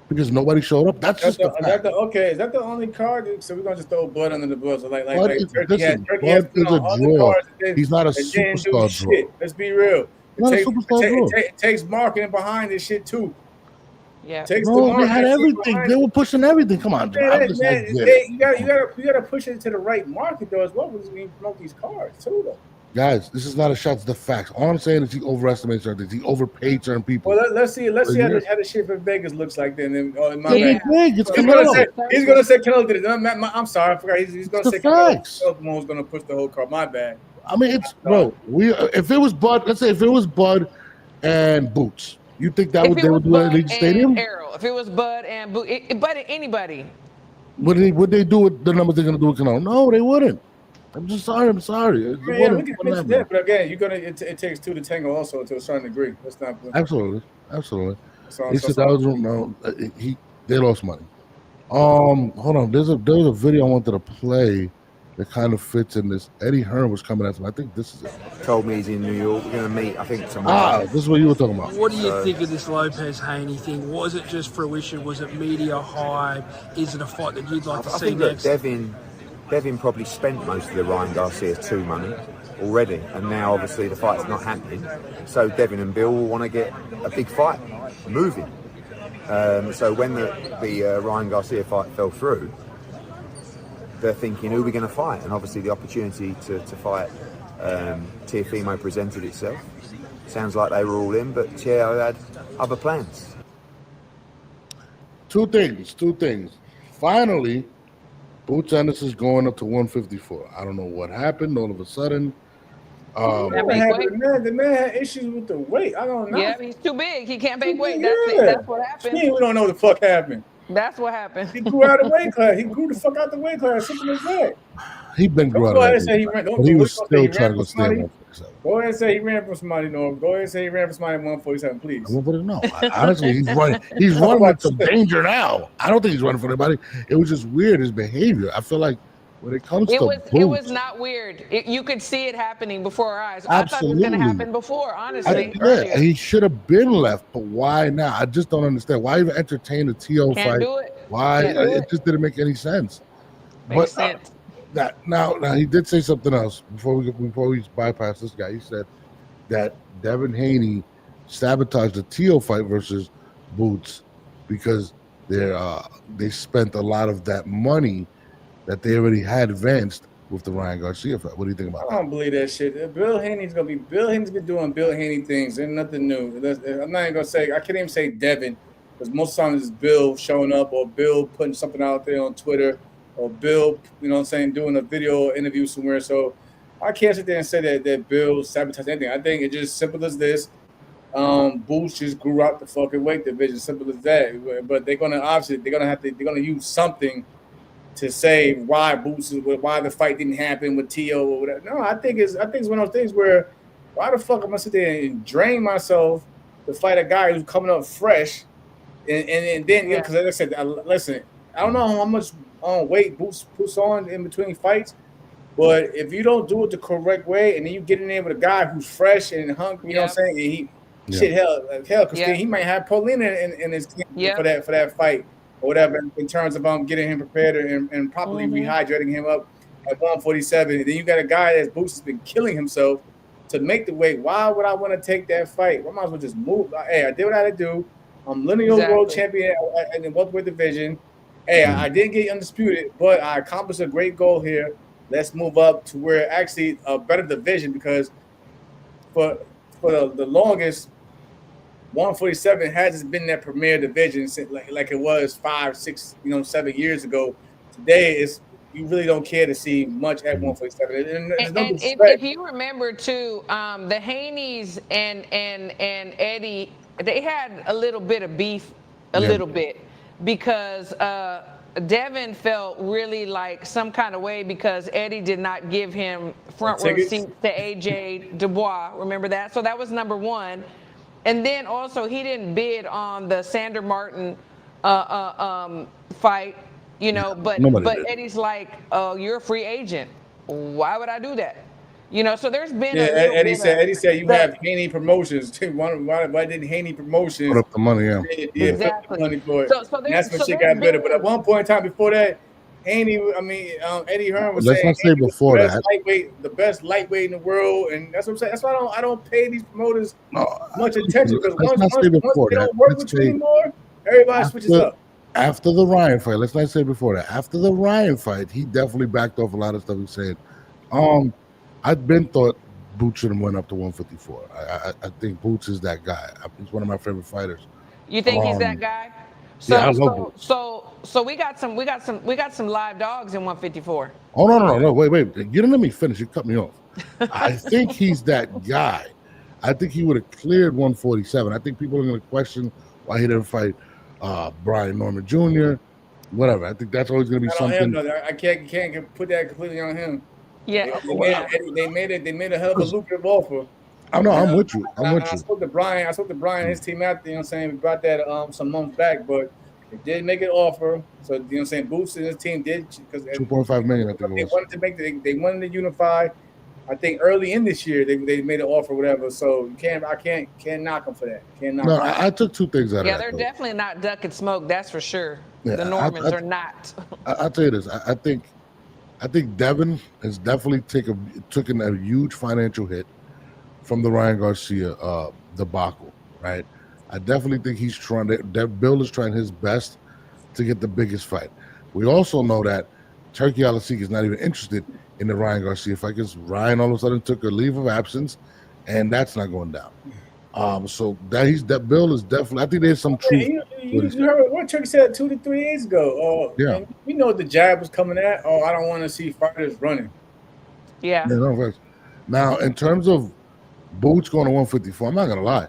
because nobody showed up? That's just a fact. Is that the only card? So we're gonna just throw Bud under the bus. So like Turkey listen, has Bud is put a on other draw. cards and He's not a and didn't do superstar shit. draw. Let's be real. Not a superstar draw. It takes marketing behind this shit too. Yeah. Takes the No, they marketing had everything. behind They it. were pushing everything. Come on, Man, you gotta push it to the right market though as well. When you promote these cards too though. guys, this is not a shot. It's the facts. All I'm saying is he overestimated certain things. He overpaid certain people. Well, let's see how the shit for Vegas looks like then. It's big. It's He's Canelo. gonna say Canelo did it. I'm sorry, I forgot. He's gonna say Canelo was gonna push the whole card. My bad. I mean, it's bro. If it was Bud, let's say if it was Bud and Boots, you think that they would do it at Legion Stadium? Errol, if it was Bud and Bud and anybody, would they do with the numbers they're gonna do with Canelo? No, they wouldn't. I'm just sorry. I'm sorry. We can fix that, but again, it takes 2 to tango also to a certain degree. That's not absolutely. He said that was no. They lost money. Hold on. There was a video I wanted to play that kind of fits in this. Eddie Hearn was coming at him. I think this is it. Told me he's in New York. We're going to meet, I think, tomorrow. This is what you were talking about. What do you think of this Lopez-Haney thing? Was it just fruition? Was it media hype? Is it a fight that you'd like to see next? Devin probably spent most of the Ryan Garcia 2 money already, and now obviously the fight's not happening. So Devin and Bill will want to get a big fight moving. So when the Ryan Garcia fight fell through, they're thinking, who are we going to fight? And obviously the opportunity to fight Teofimo presented itself. Sounds like they were all in, but Cheo had other plans. Two things. Finally, Boots Anderson's going up to 154. I don't know what happened all of a sudden. The man had issues with the weight. I don't know. Yeah, he's too big. He can't make weight. That's what happened. We don't know what the fuck happened. That's what happened. He grew out of the weight class. He grew the fuck out the weight class. Simple as that. He been grew out of the weight class, but he was still trying to go stay at 147. Go ahead and say he ran from somebody, Norm. Go ahead and say he ran from somebody at 147, please. No, honestly, he's running. He's running with some danger now. I don't think he's running for anybody. It was just weird, his behavior. I feel like when it comes to Boots, it was not weird. You could see it happening before our eyes. Absolutely. I thought it was going to happen before, honestly. He should have been left, but why now? I just don't understand. Why even entertain the TO Can't fight? do it. Why? It just didn't make any sense. Makes sense. Now he did say something else before we bypass this guy. He said that Devin Haney sabotaged the TO fight versus Boots because they spent a lot of that money that they already had advanced with the Ryan Garcia fight. What do you think about that? I don't believe that shit. Bill Haney's been doing Bill Haney things. There's nothing new. I'm not even gonna say. I can't even say Devin because most times it's Bill showing up or Bill putting something out there on Twitter or Bill, doing a video interview somewhere. So I can't sit there and say that Bill sabotaged anything. I think it's just simple as this. Boots just grew out the fucking weight division. Simple as that. But they're gonna use something to say why why the fight didn't happen with T.O. or whatever. No, I think it's one of those things where why the fuck am I gonna sit there and drain myself to fight a guy who's coming up fresh, and then because like I said, listen, I don't know how much weight Boots puts on in between fights, but if you don't do it the correct way, and then you get in there with a guy who's fresh and hungry, you know what I'm saying? And shit, hell, because he might have Paulina in his team for that fight or whatever, in terms of getting him prepared and properly rehydrating him up at 147. And then you got a guy that's Boots has been killing himself to make the weight. Why would I want to take that fight? I might as well just move. Hey, I did what I had to do. I'm lineal world champion in the welterweight division. Hey, I didn't get undisputed, but I accomplished a great goal here. Let's move up to where actually a better division, because for the longest, 147 hasn't been that premier division since like it was 5, 6, 7 years ago. Today is you really don't care to see much at 147. And if you remember too, the Haneys and Eddie, they had a little bit of beef, little bit, because Devin felt really like some kind of way because Eddie did not give him front row seats to AJ Dubois. Remember that? So that was number one. And then also he didn't bid on the Sander Martin fight, but Eddie's like, oh, you're a free agent. Why would I do that? So there's been Eddie said you have Haney Promotions. Why didn't Haney Promotions put up the money? Exactly. Put the money for it. So that's when shit got better. But at one point in time before that, Eddie Hearn was saying, not say before that, the best lightweight in the world, and that's what I'm saying. That's why I don't pay these promoters much attention, because once they don't work with you anymore, everybody switches up. After the Ryan fight, let's not say before that. After the Ryan fight, he definitely backed off a lot of stuff he said. I've been thought Boots should have went up to 154. I think Boots is that guy. He's one of my favorite fighters. You think he's that guy? I love Boots. So we got some live dogs in 154. Oh no! Wait! You didn't let me finish. You cut me off. I think he's that guy. I think he would have cleared 147. I think people are going to question why he didn't fight Brian Norman Jr. Whatever. I think that's always going to be something. I can't put that completely on him. Yeah. They made a hell of a lucrative offer. I'm with you. I spoke to Brian. And his team out there. You know what I'm saying? We brought that some months back, but they did make an offer. So you know what I'm saying? Boots and his team did, because $2.5 million. I think they wanted to unify. I think early in this year they made an offer, whatever. So I can't knock them for that. I took two things out of that. Yeah, they're definitely not duck and smoke. That's for sure. Yeah, the Normans are not. I'll tell you this. I think Devin has definitely taken a huge financial hit from the Ryan Garcia debacle, right? I definitely think he's trying that Bill is trying his best to get the biggest fight. We also know that Turkey Al-Asik is not even interested in the Ryan Garcia fight, because Ryan all of a sudden took a leave of absence, and that's not going down. So that Bill is definitely. I think there's some truth. You heard what Turkey said 2 to 3 days ago. Yeah, we know the jab was coming at. Oh, I don't want to see fighters running. Yeah. Now, in terms of Boots going to 154, I'm not gonna lie.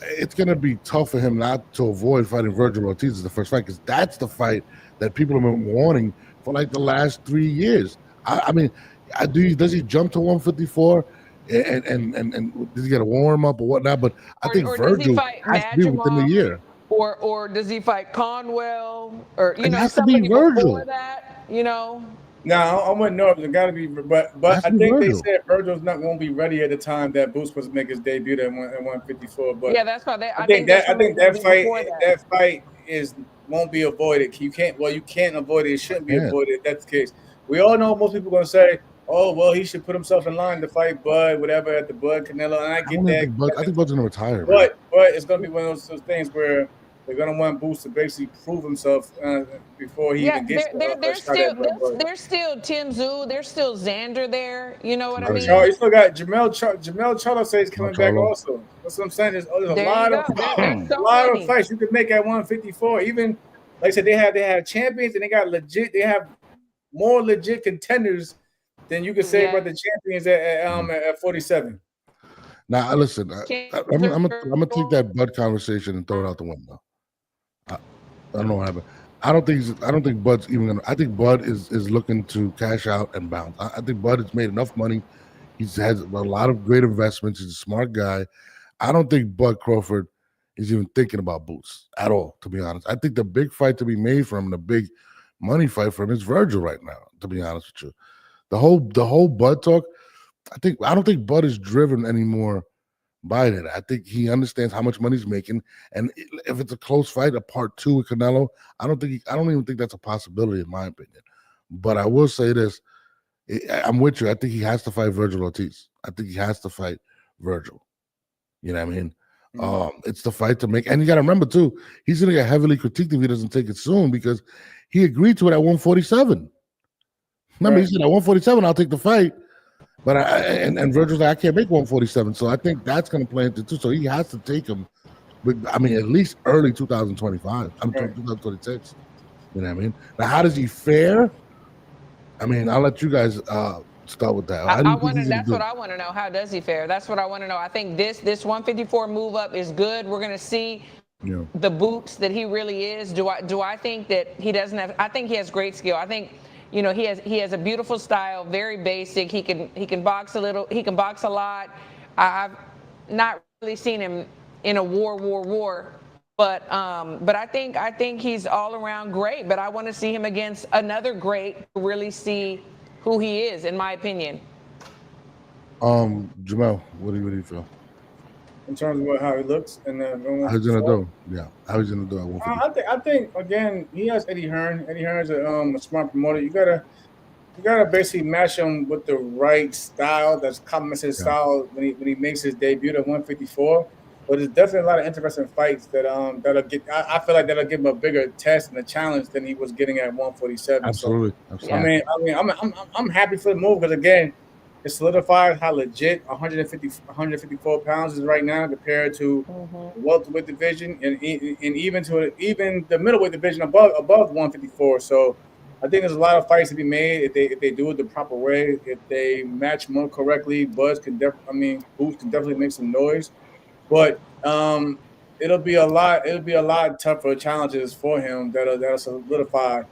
It's gonna be tough for him not to avoid fighting Virgil Ortiz as the first fight, because that's the fight that people have been wanting for like the last 3 years. Does he jump to 154 and does he get a warm up or whatnot? But I think Virgil has to be within the year. Or does he fight Conwell? Or it has to be Virgil. That, No, I wouldn't know if it got to be, but I think they said Virgil's not going to be ready at the time that Boots was to make his debut at 154. But yeah, that's why I think that fight won't be avoided. You can't avoid it. It shouldn't be avoided. If that's the case. We all know most people are going to say, oh, well, he should put himself in line to fight Bud, whatever, at the Bud Canelo, and I get that. I think Bud's going to retire. But it's going to be one of those things where they're going to want Boots to basically prove himself before he even gets there's still Tim Tszyu, there's still Xander there. You know what I mean? You still got Jamel Charlo says coming back also. That's what I'm saying. There's a lot of fights you could make at 154. Even, like I said, they have champions, and they have more legit contenders than you could say about the champions at 47. Now, listen, I'm gonna take that Bud conversation and throw it out the window. I don't know what happened. I don't think Bud's even gonna. I think Bud is looking to cash out and bounce. I think Bud has made enough money. Has a lot of great investments. He's a smart guy. I don't think Bud Crawford is even thinking about Boots at all. To be honest, I think the big fight to be made for him, the big money fight for him, is Virgil right now. To be honest with you, the whole Bud talk. I don't think Bud is driven anymore by that. I think he understands how much money he's making, and if it's a close fight, a part 2 with Canelo, I don't even think that's a possibility in my opinion. But I will say this: I'm with you. I think he has to fight Virgil Ortiz. I think he has to fight Virgil. You know what I mean? It's the fight to make, and you got to remember too, he's going to get heavily critiqued if he doesn't take it soon because he agreed to it at 147. Remember, he said at 147, I'll take the fight. But and Virgil's like, I can't make 147, so I think that's going to play into too. So he has to take him, at least early 2025. 2026. You know what I mean? Now, how does he fare? I mean, I'll let you guys start with that. That's what I want to know. How does he fare? That's what I want to know. I think this 154 move up is good. We're going to see the boots that he really is. Do I think that he doesn't have? I think he has great skill. I think. He has a beautiful style, very basic. He can box a little. He can box a lot. I've not really seen him in a war, but I think he's all around great. But I want to see him against another great to really see who he is, in my opinion. Jamel, what do you feel? In terms of how he looks, and then how he's gonna do? Yeah, how he's gonna do? I think again he has Eddie Hearn. Eddie Hearn's a smart promoter. You gotta basically match him with the right style that's complements his style when he makes his debut at 154. But there's definitely a lot of interesting fights that'll get. I feel like that'll give him a bigger test and a challenge than he was getting at 147. Absolutely. So, I mean, I'm happy for the move because again. It solidifies how legit 154 pounds is right now compared to welterweight division and even the middleweight division above 154. So I think there's a lot of fights to be made if they do it the proper way. If they match more correctly, Boots can definitely make some noise. But it'll be a lot tougher challenges for him that'll solidify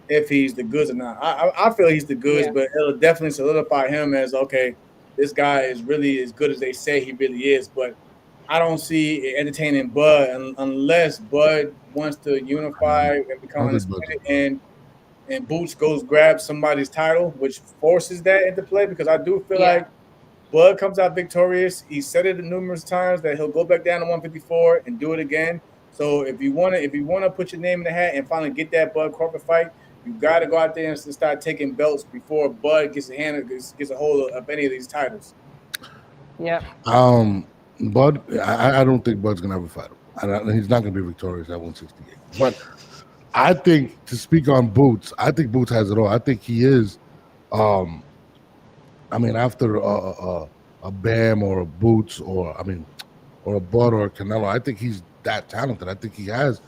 if he's the goods or not. I feel he's the goods, but it'll definitely solidify him as, okay, this guy is really as good as they say he really is. But I don't see entertaining Bud unless Bud wants to unify and become undisputed and Boots goes grab somebody's title, which forces that into play because I do feel like Bud comes out victorious. He said it numerous times that he'll go back down to 154 and do it again. So if you want to put your name in the hat and finally get that Bud Crawford fight, you got to go out there and start taking belts before Bud gets a hold of any of these titles. Yeah. Bud, I don't think Bud's gonna ever fight him. He's not gonna be victorious at 168. But I think to speak on Boots, I think Boots has it all. I think he is. After a Bam or a Boots or a Bud or a Canelo, I think he's that talented. I think he has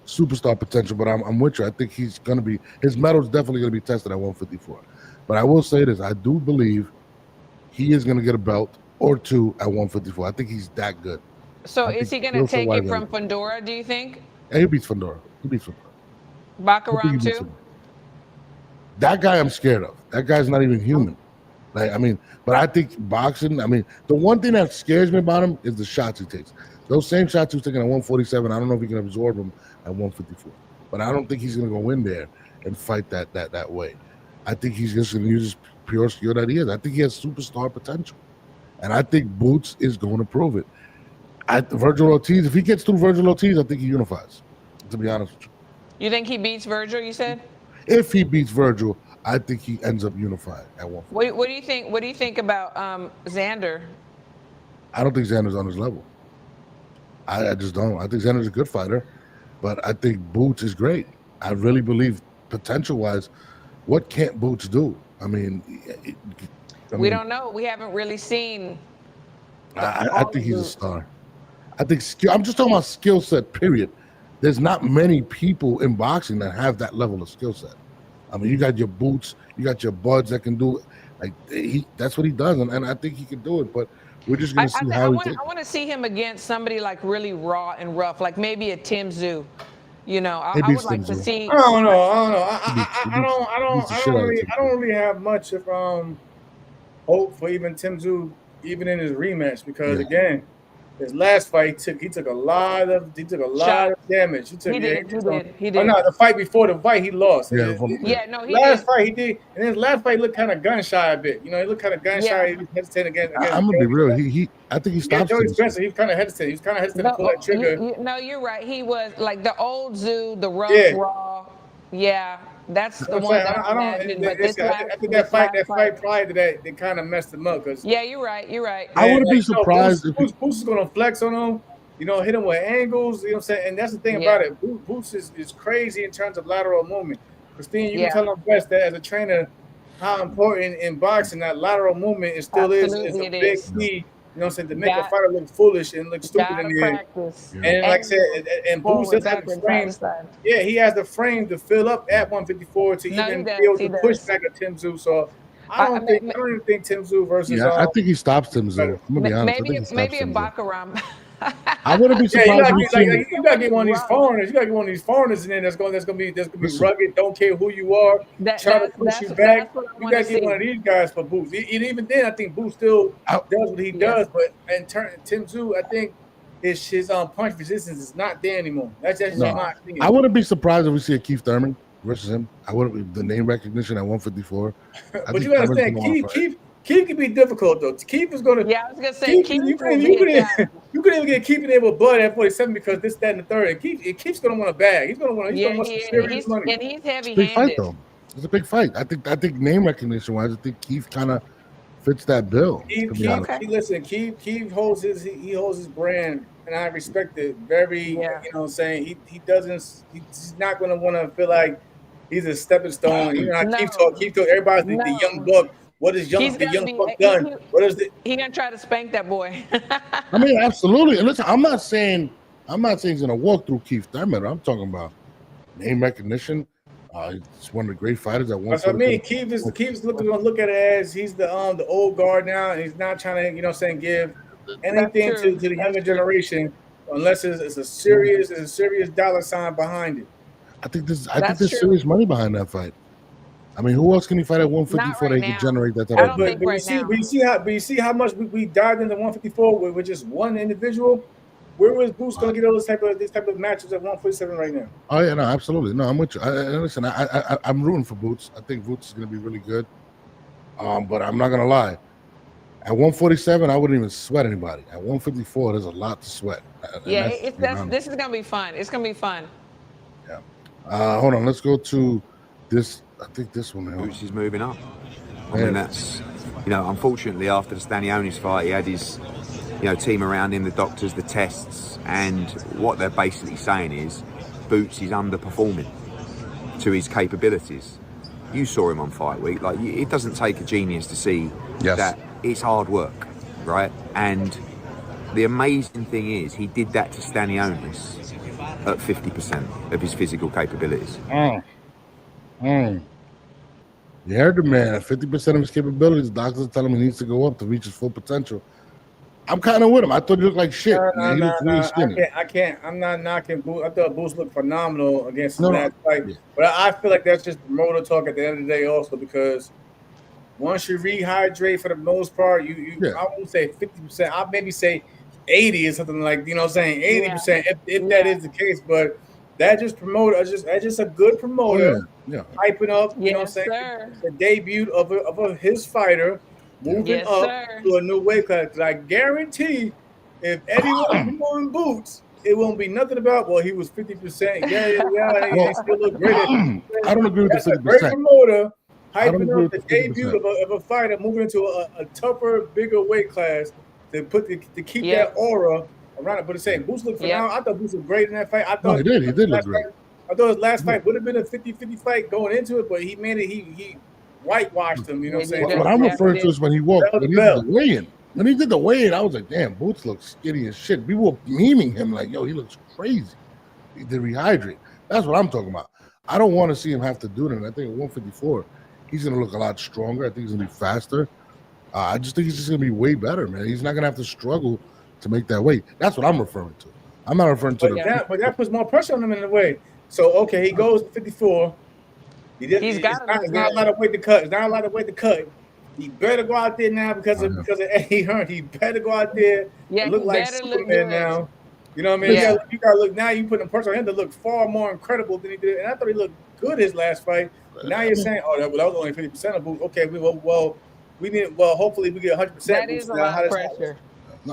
superstar potential, but I'm with you. I think he's going to be, his metal's definitely going to be tested at 154. But I will say this, I do believe he is going to get a belt or two at 154. I think he's that good. So is he going to take it from Fundora, do you think? Yeah, he beats Fundora. Baccarat too? That guy I'm scared of. That guy's not even human. But I think boxing, the one thing that scares me about him is the shots he takes. Those same shots he was taking at 147, I don't know if he can absorb them at 154. But I don't think he's going to go in there and fight that way. I think he's just going to use his pure skill that he is. I think he has superstar potential. And I think Boots is going to prove it. Virgil Ortiz, if he gets through Virgil Ortiz, I think he unifies, to be honest with you. You think he beats Virgil, you said? If he beats Virgil, I think he ends up unifying at 154. What do you think? What do you think about Xander? I don't think Xander's on his level. I just don't. I think Xander's a good fighter, but I think Boots is great. I really believe potential-wise, what can't Boots do? We don't know. We haven't really seen. I think he's a star. I think skill. I'm just talking about skill set. Period. There's not many people in boxing that have that level of skill set. You got your Boots, you got your Buds that can do it. That's what he does, and I think he can do it. But we're just going to see how he takes. I want to see him against somebody like really raw and rough, like maybe a Tim Tszyu. You know, He I would beats like to Timzu. see. I don't know. He beats the shit out of Timzu. I don't really have much of hope for even Timzu, even in his rematch, because Yeah. again, his last fight he took a lot of damage. He He did. He Oh did. no, the fight before the fight he lost. Yeah, Yeah, no, he Last did. fight he did, and his last fight he looked kind of gun shy a bit. You know, he looked kind of gun shy. Yeah. He was hesitating against I'm gonna be real. I think he stops Joey Timzu. Spencer. He was kind of hesitant. He was kind of hesitant to pull that trigger. No, you're right. He was like the old Zoo, the rough, Yeah. raw. Yeah, that's the I'm one saying, that I imagine. But this last, I think this that last fight prior to that, they kind of messed him up because Yeah, you're right. You're right. I wouldn't be surprised if Boots is gonna flex on him. You know, hit him with angles. You know what I'm saying? And that's the thing about it. Boots is crazy in terms of lateral movement. Christine, you can tell him best that as a trainer how important in boxing that lateral movement is still is a big key. You know what I'm saying? To make a fighter look foolish and look stupid in the end. And like I said, and Boots has the frame. Yeah, he has the frame to fill up at 154 to even be able to push back at Timzu. So I don't even think Timzu versus. Yeah, I think he stops Timzu. I'm gonna be honest. I think he stops Maybe a Timzu. Bakaram. I wouldn't be surprised. You gotta get one of these foreigners. You gotta get one of these foreigners in there that's gonna be rugged. Don't care who you are. Try to push you back. You gotta get one of these guys for Boots. And even then, I think Boots still does what he does. But in turn, Timzu, I think his punch resistance is not there anymore. That's just not. I wouldn't be surprised if we see a Keith Thurman versus him. I wouldn't. The name recognition at 154. But you gotta understand, Keith can be difficult though. Keith is gonna. Yeah, I was gonna say Keith. You couldn't even get Keith in there with Bud at 47 because this, that, and the third. And Keith's gonna want a bag. He's gonna want. He's gonna want some serious money. And he's heavy-handed. Big fight though. It's a big fight. I think name recognition wise, I think Keith kind of fits that bill. Keith holds his brand, and I respect it very. You know what I'm saying? He's not gonna want to feel like he's a stepping stone. You know, Keith talk. Everybody think the young buck. What is the young buck done? He gonna try to spank that boy. I mean, absolutely. And listen, I'm not saying he's gonna walk through Keith Thurman. I'm talking about name recognition. He's one of the great fighters at one. That's what I mean. Keith's gonna look at it as he's the old guard now, and he's not trying to give anything to the younger generation unless it's a serious dollar sign behind it. I think there's serious money behind that fight. I mean, who else can he fight at 154 that he can generate that type of money? But you see how much we dived into 154 with just one individual. Where was Boots going to get all this type of matches at 147 right now? Oh yeah, no, absolutely. No, I'm with you. Listen, I'm rooting for Boots. I think Boots is going to be really good. But I'm not going to lie. At 147, I wouldn't even sweat anybody. At 154, there's a lot to sweat. This is going to be fun. It's going to be fun. Yeah. Hold on. Let's go to this. I think this one. Boots is moving up. I mean, that's, unfortunately after the Stanionis fight, he had his, team around him, the doctors, the tests, and what they're basically saying is Boots is underperforming to his capabilities. You saw him on Fight Week. Like, it doesn't take a genius to see that it's hard work, right? And the amazing thing is he did that to Stanionis at 50% of his physical capabilities. You heard the man. 50% of his capabilities, doctors are telling him he needs to go up to reach his full potential. I'm kind of with him. I thought he looked like shit. I can't. I'm not knocking Boots. I thought Boots looked phenomenal against the last fight. Yeah. But I feel like that's just promoter talk at the end of the day also, because once you rehydrate for the most part, I won't say 50%. I'll maybe say 80 or something like, 80% if that is the case. But that just promoter, just a good promoter, hyping up, the debut of his fighter, moving up to a new weight class. Because I guarantee, if anyone on Boots, it won't be nothing about, well, he was 50%. He still look great. I don't agree with the 50%. A great promoter hyping up the debut of a fighter moving into a tougher, bigger weight class to keep that aura around it. But it's saying Boots looked phenomenal. I thought Boots was great in that fight. I thought he did look great. I thought his last fight would have been a 50-50 fight going into it, but he made it. He whitewashed him. You know what I'm saying? What I'm referring to is when he walked, when he did the weigh-in. When he did the weigh-in, I was like, damn, Boots looks skinny as shit. People were memeing him like, yo, he looks crazy. He did rehydrate. That's what I'm talking about. I don't want to see him have to do that. And I think at 154, he's going to look a lot stronger. I think he's going to be faster. I just think he's just going to be way better, man. He's not going to have to struggle to make that weight. That's what I'm referring to. I'm not referring to but that puts more pressure on him in a way. So okay, he goes to 54. He's It's got to not, look it's not a good. lot of weight to cut. It's not a lot of weight to cut. He better go out there now because of Eddie Hearn. He better go out there Yeah, and look he like better look Superman good. now. You know what I mean? Yeah. You got to look now. You putting a pressure on him to look far more incredible than he did. And I thought he looked good his last fight. But now you're saying, oh, that was only 50% of Boots. Okay, we need. Well, hopefully we get 100% That Boots is a now. lot of pressure.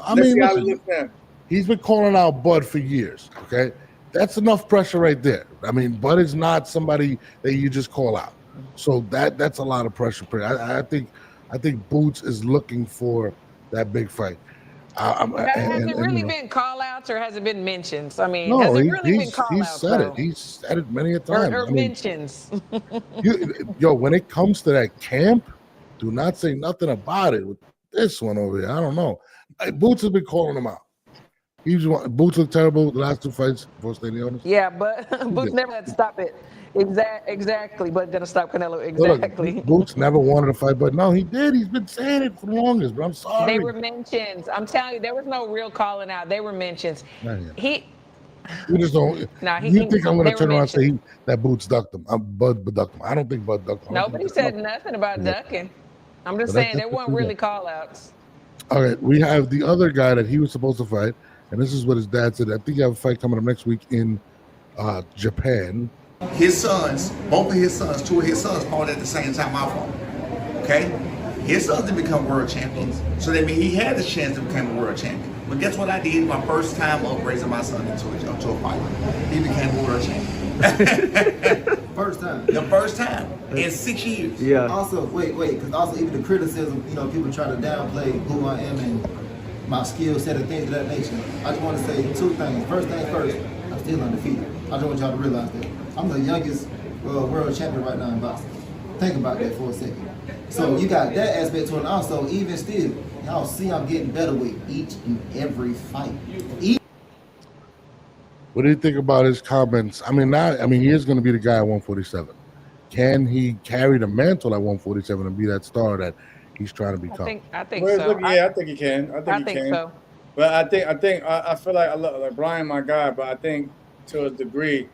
I Let's mean, see how he listen, looks now. he's been calling out Bud for years. Okay, that's enough pressure right there. I mean, Bud is not somebody that you just call out. So that's a lot of pressure. I think Boots is looking for that big fight. Now, has it And really been call outs or has it been mentions? I mean, has no, it really been call he's outs said it. though? He's said it many a time. Or I mean, mentions? when it comes to that camp, do not say nothing about it with this one over here. I don't know. Boots has been calling him out. Boots looked terrible the last two fights before Stadion. Yeah, but Boots never had to stop it. Exactly, but gonna stop Canelo. Exactly. Boots never wanted to fight, but no, he did. He's been saying it for the longest, but I'm sorry. They were mentions. I'm telling you, there was no real calling out. They were mentions. He. You just don't. Nah, you think I'm going to turn around and say mentioned. that Boots ducked him? Bud ducked him. I don't think Bud ducked him. Nobody said nothing about ducking. I'm just saying there weren't really call outs. All right, we have the other guy that he was supposed to fight, and this is what his dad said. I think you have a fight coming up next week in Japan. His sons, both of his sons, two of his sons fought at the same time I fought. Okay? His sons didn't become world champions. So that means he had the chance to become a world champion. But guess what I did my first time of raising my son into a fight? He became a world champion. First time. The first time in 6 years. Yeah. Also, wait, because also even the criticism, people try to downplay who I am and my skill set and things of that nature. I just want to say two things. First thing first, I'm still undefeated. I just want y'all to realize that. I'm the youngest world champion right now in boxing. Think about that for a second. So you got that aspect to it. And also, even still, y'all see I'm getting better with each and every fight. What do you think about his comments? I mean, he is going to be the guy at 147. Can he carry the mantle at 147 and be that star that he's trying to become? I think so. I think he can. I think he can. So. But I feel like Brian, my guy, but I think to a degree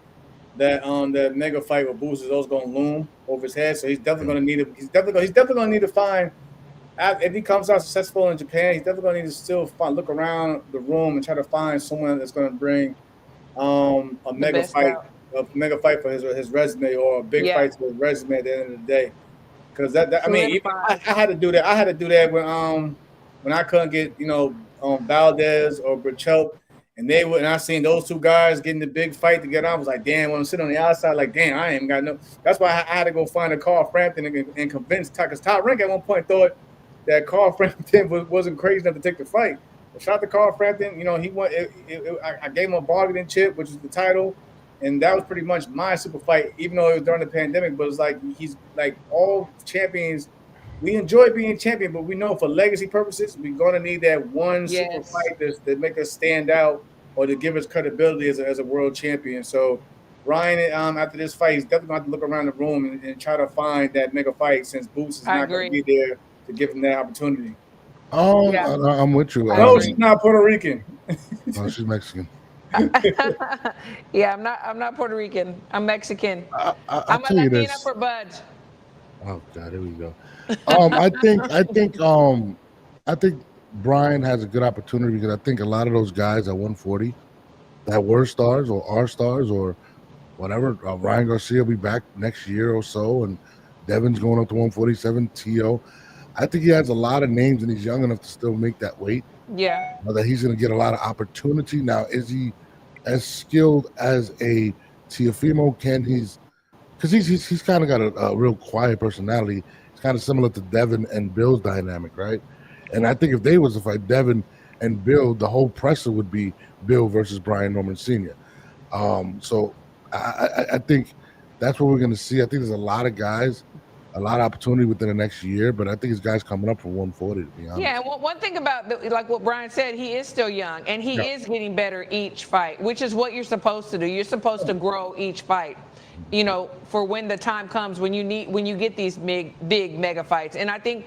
that that mega fight with Boots is also going to loom over his head. So he's definitely going to need He's definitely going to need to find. If he comes out successful in Japan, he's definitely going to need to still look around the room and try to find someone that's going to bring a mega fight for his resume or a big fight to his resume at the end of the day. Because I had to do that. I had to do that when I couldn't get Valdez or Burchell, and I seen those two guys getting the big fight together. I was like, damn. When I'm sitting on the outside, like, damn, I ain't got no. That's why I had to go find a Carl Frampton and convince because Todd Rank at one point thought that Carl Frampton wasn't crazy enough to take the fight. But shout out to Carl Frampton. He won. I gave him a bargaining chip, which is the title. And that was pretty much my super fight, even though it was during the pandemic. But it's like he's like all champions. We enjoy being champion, but we know for legacy purposes, we're going to need that one super fight that make us stand out or to give us credibility as a world champion. So Ryan, after this fight, he's definitely going to have to look around the room and try to find that mega fight since Boots is not going to be there to give him that opportunity. Oh, yeah. I'm with you. No, she's not Puerto Rican. No, she's Mexican. Yeah, I'm not Puerto Rican. I'm Mexican. I'm a Latina for Bud. Oh God, here we go. I think Brian has a good opportunity because I think a lot of those guys at 140 that were stars or are stars or whatever. Ryan Garcia will be back next year or so, and Devin's going up to 147. T.O. I think he has a lot of names, and he's young enough to still make that weight. Yeah. That he's going to get a lot of opportunity. Now, is he as skilled as a Teofimo? Because he's kind of got a real quiet personality. It's kind of similar to Devin and Bill's dynamic, right? And I think if they was to fight Devin and Bill, the whole presser would be Bill versus Brian Norman Sr. So I think that's what we're going to see. I think there's a lot of guys, a lot of opportunity within the next year, but I think his guys coming up for 140, to be honest. Yeah, and one thing about, like what Brian said, he is still young, and he is getting better each fight, which is what you're supposed to do. You're supposed to grow each fight, for when the time comes, when you get these big mega fights. And I think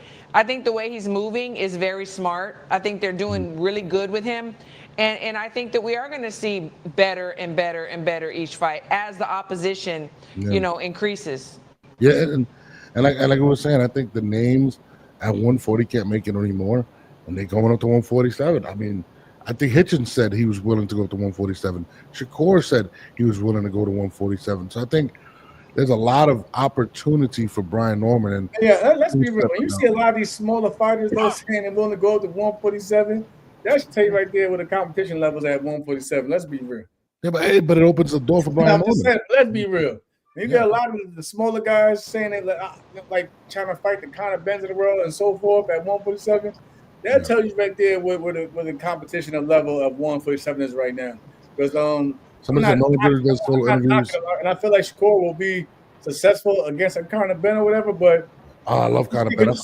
the way he's moving is very smart. I think they're doing really good with him. And I think that we are going to see better and better and better each fight as the opposition, increases. Yeah, and like I was saying, I think the names at 140 can't make it anymore, and they're going up to 147. I mean, I think Hitchens said he was willing to go to 147. Shakur said he was willing to go to 147. So I think there's a lot of opportunity for Brian Norman. And let's be real. When you see a lot of these smaller fighters though saying they're willing to go up to 147, that should tell you right there where the competition levels at 147. Let's be real. Yeah, but it opens the door for Brian Norman. Saying, let's be real. You got a lot of the smaller guys saying they like trying to fight the Conor Benns of the world and so forth at 147. That tells you right there where the competition and level of 147 is right now. Because somebody said does solo interviews, and I feel like Shakur will be successful against a Conor Benn or whatever. But I love Conor Benn.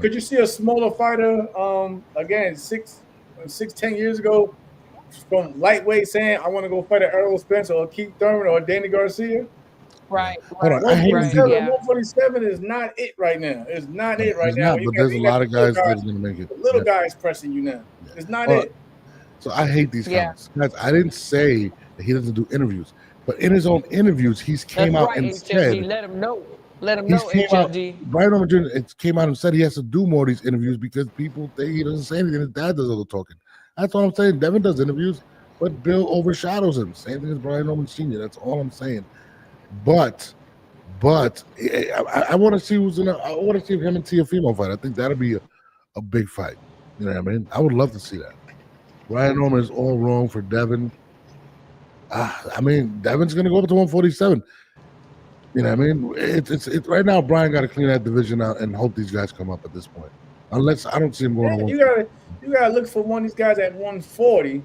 Could you see a smaller fighter again 10 years ago from lightweight saying I want to go fight an Errol Spence or Keith Thurman or Danny Garcia? Right. 147 is not it right now. It's not it right now. But there's a lot of guys that's going to make it. The little guys pressing you now. It's not it. So I hate these guys. Guys, I didn't say that he doesn't do interviews, but in his own interviews, he's came out and said. Let him know. Let him know, HLD. Brian Norman Jr. came out and said he has to do more of these interviews because people think he doesn't say anything. His dad does all the talking. That's all I'm saying. Devin does interviews, but Bill overshadows him. Same thing as Brian Norman Sr. That's all I'm saying. But I want to see who's in. I want to see him and Teofimo fight. I think that'll be a big fight. You know what I mean? I would love to see that. Brian Norman is all wrong for Devin. I mean, Devin's gonna go up to 147. You know what I mean? It's right now. Brian got to clean that division out and hope these guys come up at this point. Unless I don't see him going. You gotta look for one of these guys at 140. You know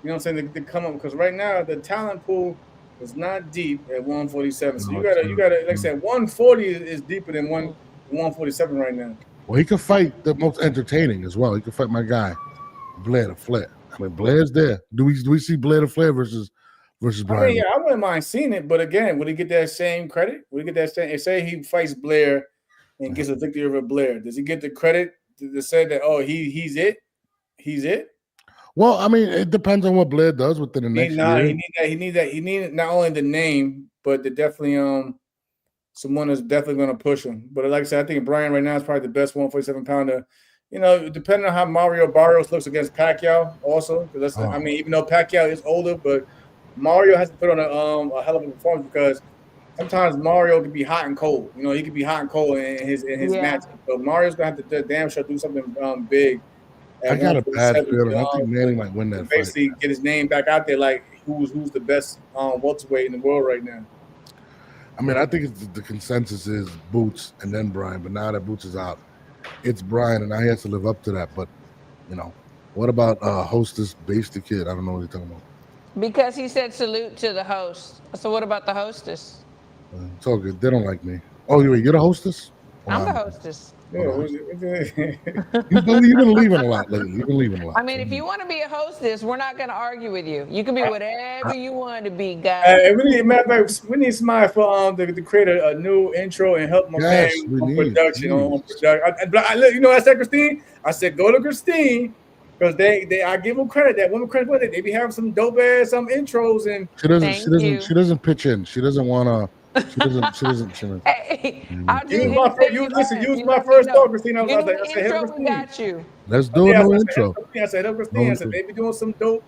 what I'm saying? To come up because right now the talent pool is not deep at 147. So you gotta like I said, 140 is deeper than 147 right now. Well, he could fight the most entertaining as well. He could fight my guy, Blair the Flair. I mean, Blair's there. Do we see Blair the Flair versus Brian? I mean, I wouldn't mind seeing it, but again, would he get that same credit? Would he get that same? Say he fights Blair and gets a victory over Blair. Does he get the credit to say that? Oh, he's it. He's it. Well, I mean, it depends on what Blair does within the next year. He need not only the name, but the definitely someone that's definitely going to push him. But like I said, I think Brian right now is probably the best 147 pounder. You know, depending on how Mario Barrios looks against Pacquiao, also because I mean, even though Pacquiao is older, but Mario has to put on a hell of a performance because sometimes Mario can be hot and cold. You know, he can be hot and cold in his match. So Mario's gonna have to damn sure do something big. I got a bad feeling. I think Manny might win that basically fight. Get his name back out there, like who's the best welterweight in the world right now. I mean, I think the consensus is Boots and then Brian, but now that Boots is out, it's Brian, and now he has to live up to that. But you know, what about Hostess Base the Kid? I don't know what you're talking about. Because he said salute to the host. So what about the hostess? It's all good. They don't like me. Oh, you're the hostess? I'm the hostess. Yeah, You've been leaving a lot lately. You've been leaving a lot. I mean, if you want to be a hostess, we're not going to argue with you. You can be whatever you want to be, guys. We need somebody for to create a new intro and help my man on production. You know, I said Christine. I said go to Christine because I give them credit. That woman credit. They be having some dope ass intros and she doesn't pitch in. She doesn't want to. She doesn't. Hey, use my first thought, Christine. I said, intro, we got you. Let's do a new intro. I said, Christine. I said, they be doing some dope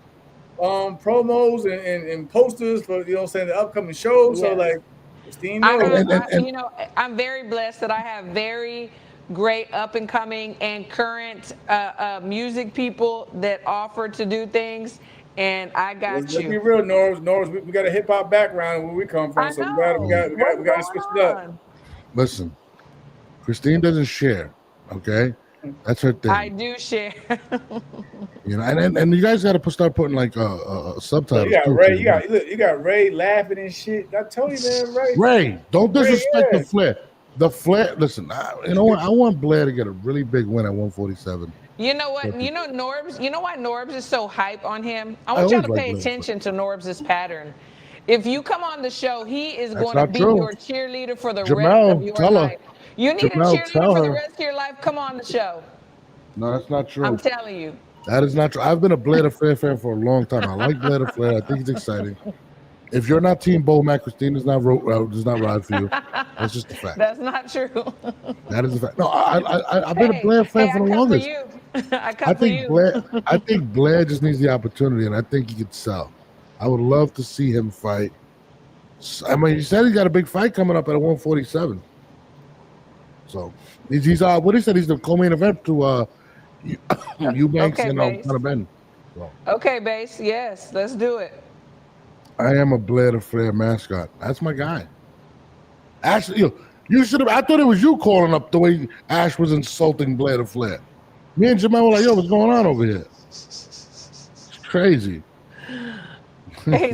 promos and posters for what I'm saying, the upcoming shows. So like, Christine, I'm very blessed that I have very great up and coming and current music people that offer to do things. And I got you. Let's be real, Norbs. We got a hip hop background where we come from, so we got to switch it up. Listen, Christine doesn't share, okay? That's her thing. I do share. You know, and you guys got to start putting like subtitles. You got Ray. You got Ray laughing and shit. I told you, man, Ray. Ray, don't disrespect the Flair. The Flair. Listen, you know what? I want Blair to get a really big win at 147. You know what? You know Norbs. You know why Norbs is so hype on him? I want y'all to pay attention to Norbs' pattern. If you come on the show, he is going to be your cheerleader for the rest of your life. You need a cheerleader for the rest of your life? Come on the show. No, that's not true. I'm telling you. That is not true. I've been a Blair Flair fan for a long time. I like Blair Flair. I think he's exciting. If you're not Team Bo Mac, Christine does not ride for you. That's just a fact. That's not true. That is a fact. No, I've been a Blair fan for the I come longest. for you. I come for you. I think Blair just needs the opportunity, and I think he could sell. I would love to see him fight. I mean, he said he's got a big fight coming up at 147. So he's what he said, he's the co-main event to Eubanks and Conor Ben. So. Okay, Base. Yes, let's do it. I am a Blair Flair mascot. That's my guy. Actually, you should have. I thought it was you calling up the way Ash was insulting Blair Flair. Me and Jamal were like, "Yo, what's going on over here?" It's crazy. Hey,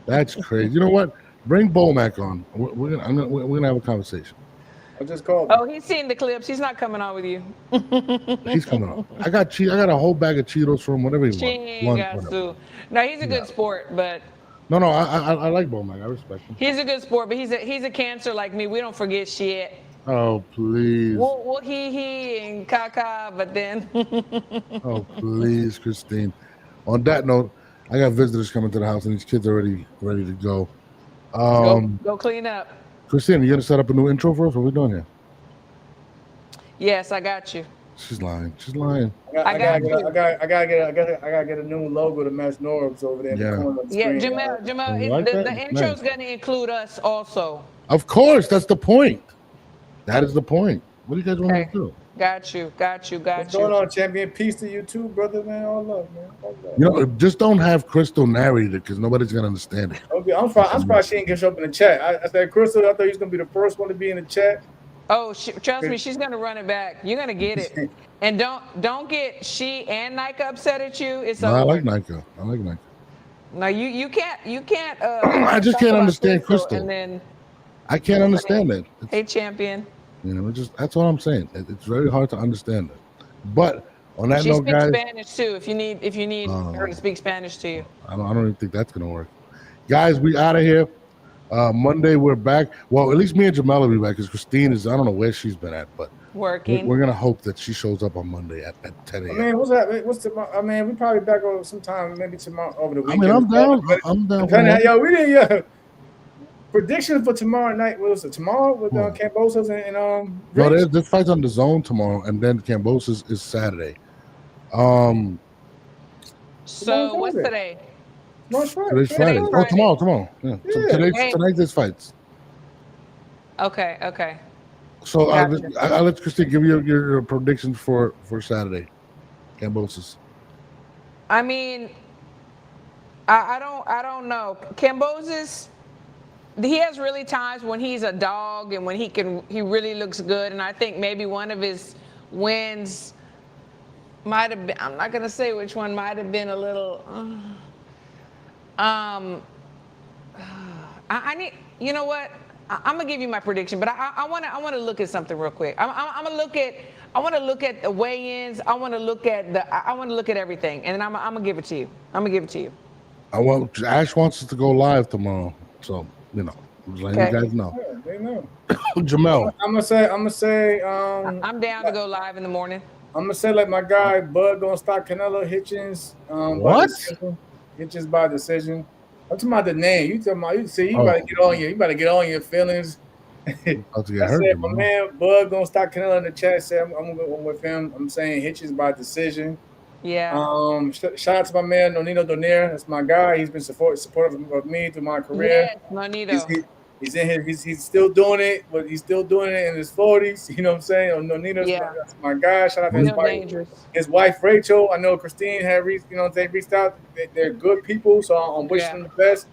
That's crazy. You know what? Bring Bomac on. We're gonna have a conversation. I just called. Oh, he's seen the clips. He's not coming on with you. He's coming on. I got a whole bag of Cheetos from whatever he wants. No, he's a good sport, but no, I like Bomac. I respect him. He's a good sport, but he's a cancer like me. We don't forget shit. Oh please. We'll he and caca, but then. Oh please, Christine. On that note, I got visitors coming to the house, and these kids are already ready to go. Go clean up. Christine, you gonna set up a new intro for us? What are we doing here? Yes, I got you. She's lying. I gotta get a new logo to match Norb's over there. Yeah. In the corner of the screen. Jamal, the intro's gonna include us also. Of course, that's the point. That is the point. What do you guys want to do? Got you. What's going on, champion? Peace to you too, brother, man. All love, man. All love. You know, just don't have Crystal narrate it because nobody's gonna understand it. Okay, I'm surprised she didn't get up in the chat. I said, Crystal, I thought you was gonna be the first one to be in the chat. Oh, trust me, she's gonna run it back. You're gonna get it, and don't get she and Nika upset at you. It's over. I like Nika. No, you can't. I just can't understand Crystal. And then I can't understand it. Hey, champion. You know, that's what I'm saying. It's very hard to understand it. But on that note, guys, she speaks Spanish too. If you need her to speak Spanish to you. I don't even think that's gonna work. Guys, we out of here. Monday we're back. Well, at least me and Jamel will be back because Christine is. I don't know where she's been at, but working. We're gonna hope that she shows up on Monday at 10 a.m. I mean, what's that? What's tomorrow? I mean, we probably back over sometime, maybe tomorrow over the weekend. I mean, I'm down. Yo, we didn't. Prediction for tomorrow night. What was it? Tomorrow with Cambosos and No, this fight's on the Zone tomorrow, and then Cambosos is Saturday. So what's today? Today's Friday. Oh, tomorrow. Yeah. So tonight's this fights. Okay. So I'll let Christine give you your predictions for Saturday, Cambosos. I mean, I don't know. Cambosos, he has really times when he's a dog and when he really looks good, and I think maybe one of his wins might have been, I'm not gonna say which one, might have been a little I need, you know what, I'm gonna give you my prediction, but I want to look at something real quick. I want to look at the weigh-ins. I want to look at everything, and then I'm gonna give it to you. Ash wants us to go live tomorrow, so you know, let you guys know. Yeah, they know. Jamel. I'm gonna say I'm down to go live in the morning. I'm gonna say like my guy Bud gonna stop Canelo Hitchens. What? Hitchens by decision. I'm talking about the name. You talking about? You see, you better get on your feelings. About to get hurt, my man Bud gonna stop Canelo in the chat. Say I'm gonna go with him. I'm saying Hitchens by decision. Yeah. Shout out to my man Nonito Donaire. That's my guy. He's been supportive of me through my career. Yes, Nonito. He's in here. He's still doing it, but he's still doing it in his 40s. You know what I'm saying? Nonito's that's my guy. Shout out to his wife Rachel. I know Christine had reached out. They're good people, so I'm wishing them the best.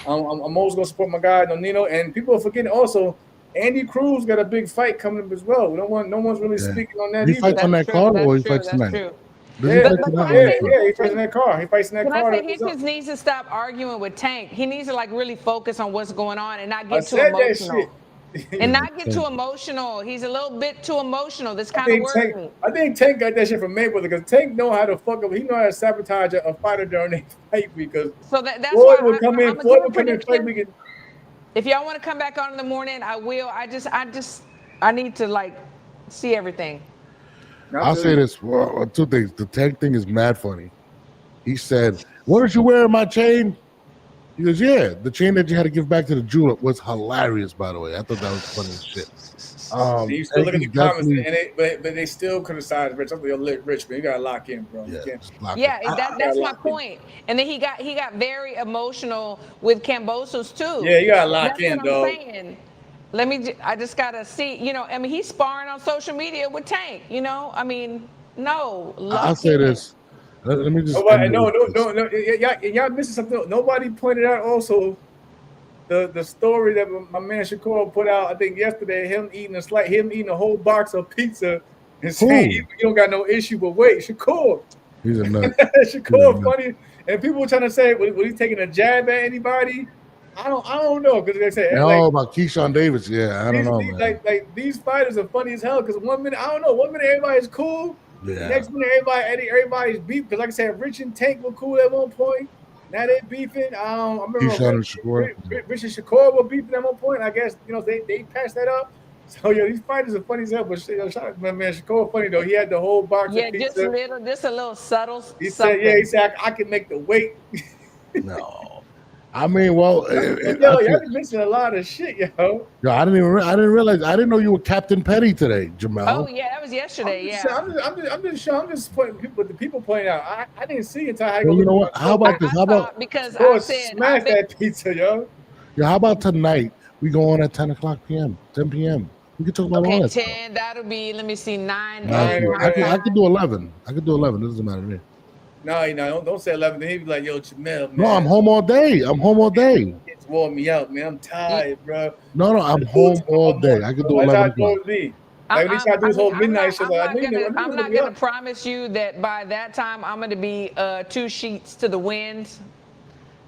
I'm always gonna support my guy Nonito. And people are forgetting also, Andy Cruz got a big fight coming up as well. No one's really speaking on that. He fights on that card, or he fights tonight? He fights in that car. He fights in that car. He just needs to stop arguing with Tank. He needs to really focus on what's going on and not get too emotional. And not get too emotional. He's a little bit too emotional. This kind of works me. I think Tank got that shit from Mayweather because Tank know how to fuck up. He know how to sabotage a fighter during a fight because that's Floyd would come in. Floyd would come in fight. If y'all want to come back on in the morning, I will. I need to see everything. I'll say this. Well, two things. The Tank thing is mad funny. He said, "What did you wear in my chain?" He goes, "Yeah, the chain that you had to give back to the jeweler was hilarious, by the way. I thought that was funny as shit." You still look at the Tank is comments, definitely- but they still criticized Rich. I'm like, Rich, man, you gotta lock in, bro. You Yeah, can't. just lock Yeah, it. that's my point. And then he got very emotional with Kambosos too. Yeah, you gotta lock That's in, what dog. I'm saying. I just gotta see. You know, I mean, he's sparring on social media with Tank. You know, I mean, no. I'll lock say in. this. Let me just. Nobody, end no, with this. y'all missing something. Nobody pointed out also the story that my man Shakur put out. I think yesterday, him eating a whole box of pizza and saying Who? you don't got no issue. But wait, Shakur, He's a nut. Shakur funny, and people were trying to say was he taking a jab at anybody? I don't know because they say Oh, about Keyshawn Davis. Yeah, I don't know, man. like these fighters are funny as hell because one minute everybody's cool. The Yeah. next minute everybody's beef because like I said, Rich and Tank were cool at one point. Now they beefing. I remember Keyshawn and Shakur. Rich and Shakur were beefing at one point. I guess they passed that up. So these fighters are funny as hell. But shout out to my man Shakur funny though. He had the whole box Yeah, of pizza. just a little subtle. He something. said I can make the weight. No. I mean, well, Y'all been missing a lot of shit, yo. I didn't realize. I didn't know you were Captain Petty today, Jamal. Oh yeah, that was yesterday. I'm just pointing people, what the people point out. I didn't see it until I Well, you know what? How about this? How about because I said smash that pizza, yo. Yeah, how about tonight? We go on at 10 p.m. We can talk about all that 10. That'll be. Let me see. 9. I could do 11. I could do 11. It doesn't matter to me. No, don't say 11. Then he'd be like, yo, Jamel, man. No, I'm home all day. It's wore me out, man. I'm tired, bro. No, I'm home all day. I could do 11 o'clock. Like when he tried to do his whole midnight shit, I'm not gonna promise you that by that time I'm gonna be 2 sheets to the wind